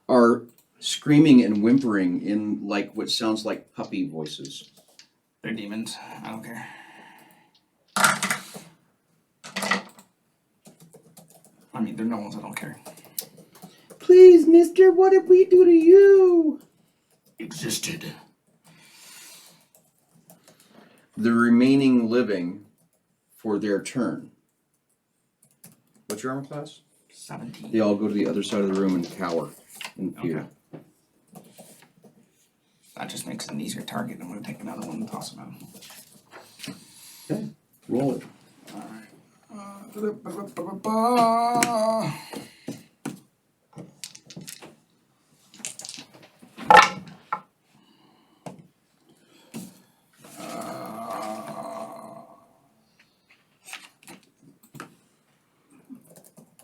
are screaming and whimpering in like what sounds like puppy voices. They're demons. I don't care. I mean, they're gnolls. I don't care. Please, mister, what did we do to you? Existed. The remaining living for their turn. What's your armor class? 17. They all go to the other side of the room and cower in fear. Okay. That just makes it an easier target. I'm going to take another one and toss them out. Okay, roll it. Uh,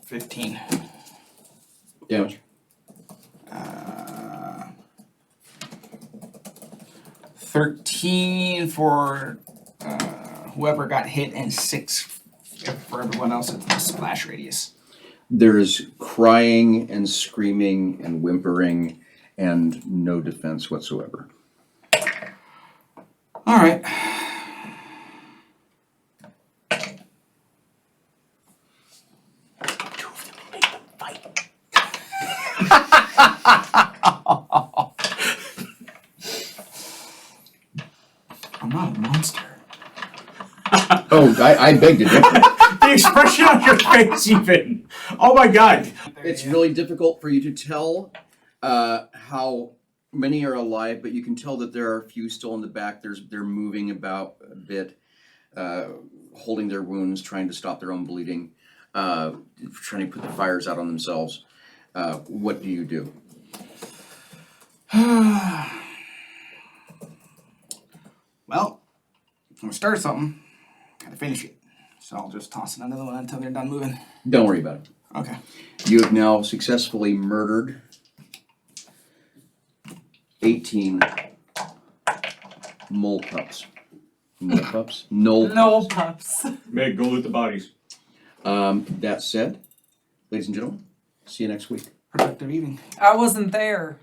15. Damage. 13 for whoever got hit, and 6 for everyone else at the splash radius. There's crying and screaming and whimpering and no defense whatsoever. All right. I'm not a monster. Oh, I beg to differ. The expression on your face, even. Oh my god. It's really difficult for you to tell how many are alive, but you can tell that there are a few still in the back. They're moving about a bit, holding their wounds, trying to stop their own bleeding, trying to put the fires out on themselves. What do you do? Well, I'm gonna start something. Gotta finish it. So I'll just toss another one until they're done moving. Don't worry about it. Okay. You have now successfully murdered 18 mole pups. Mole pups? No pups. Meg, go loot the bodies. That said, ladies and gentlemen, see you next week. Productive evening. I wasn't there.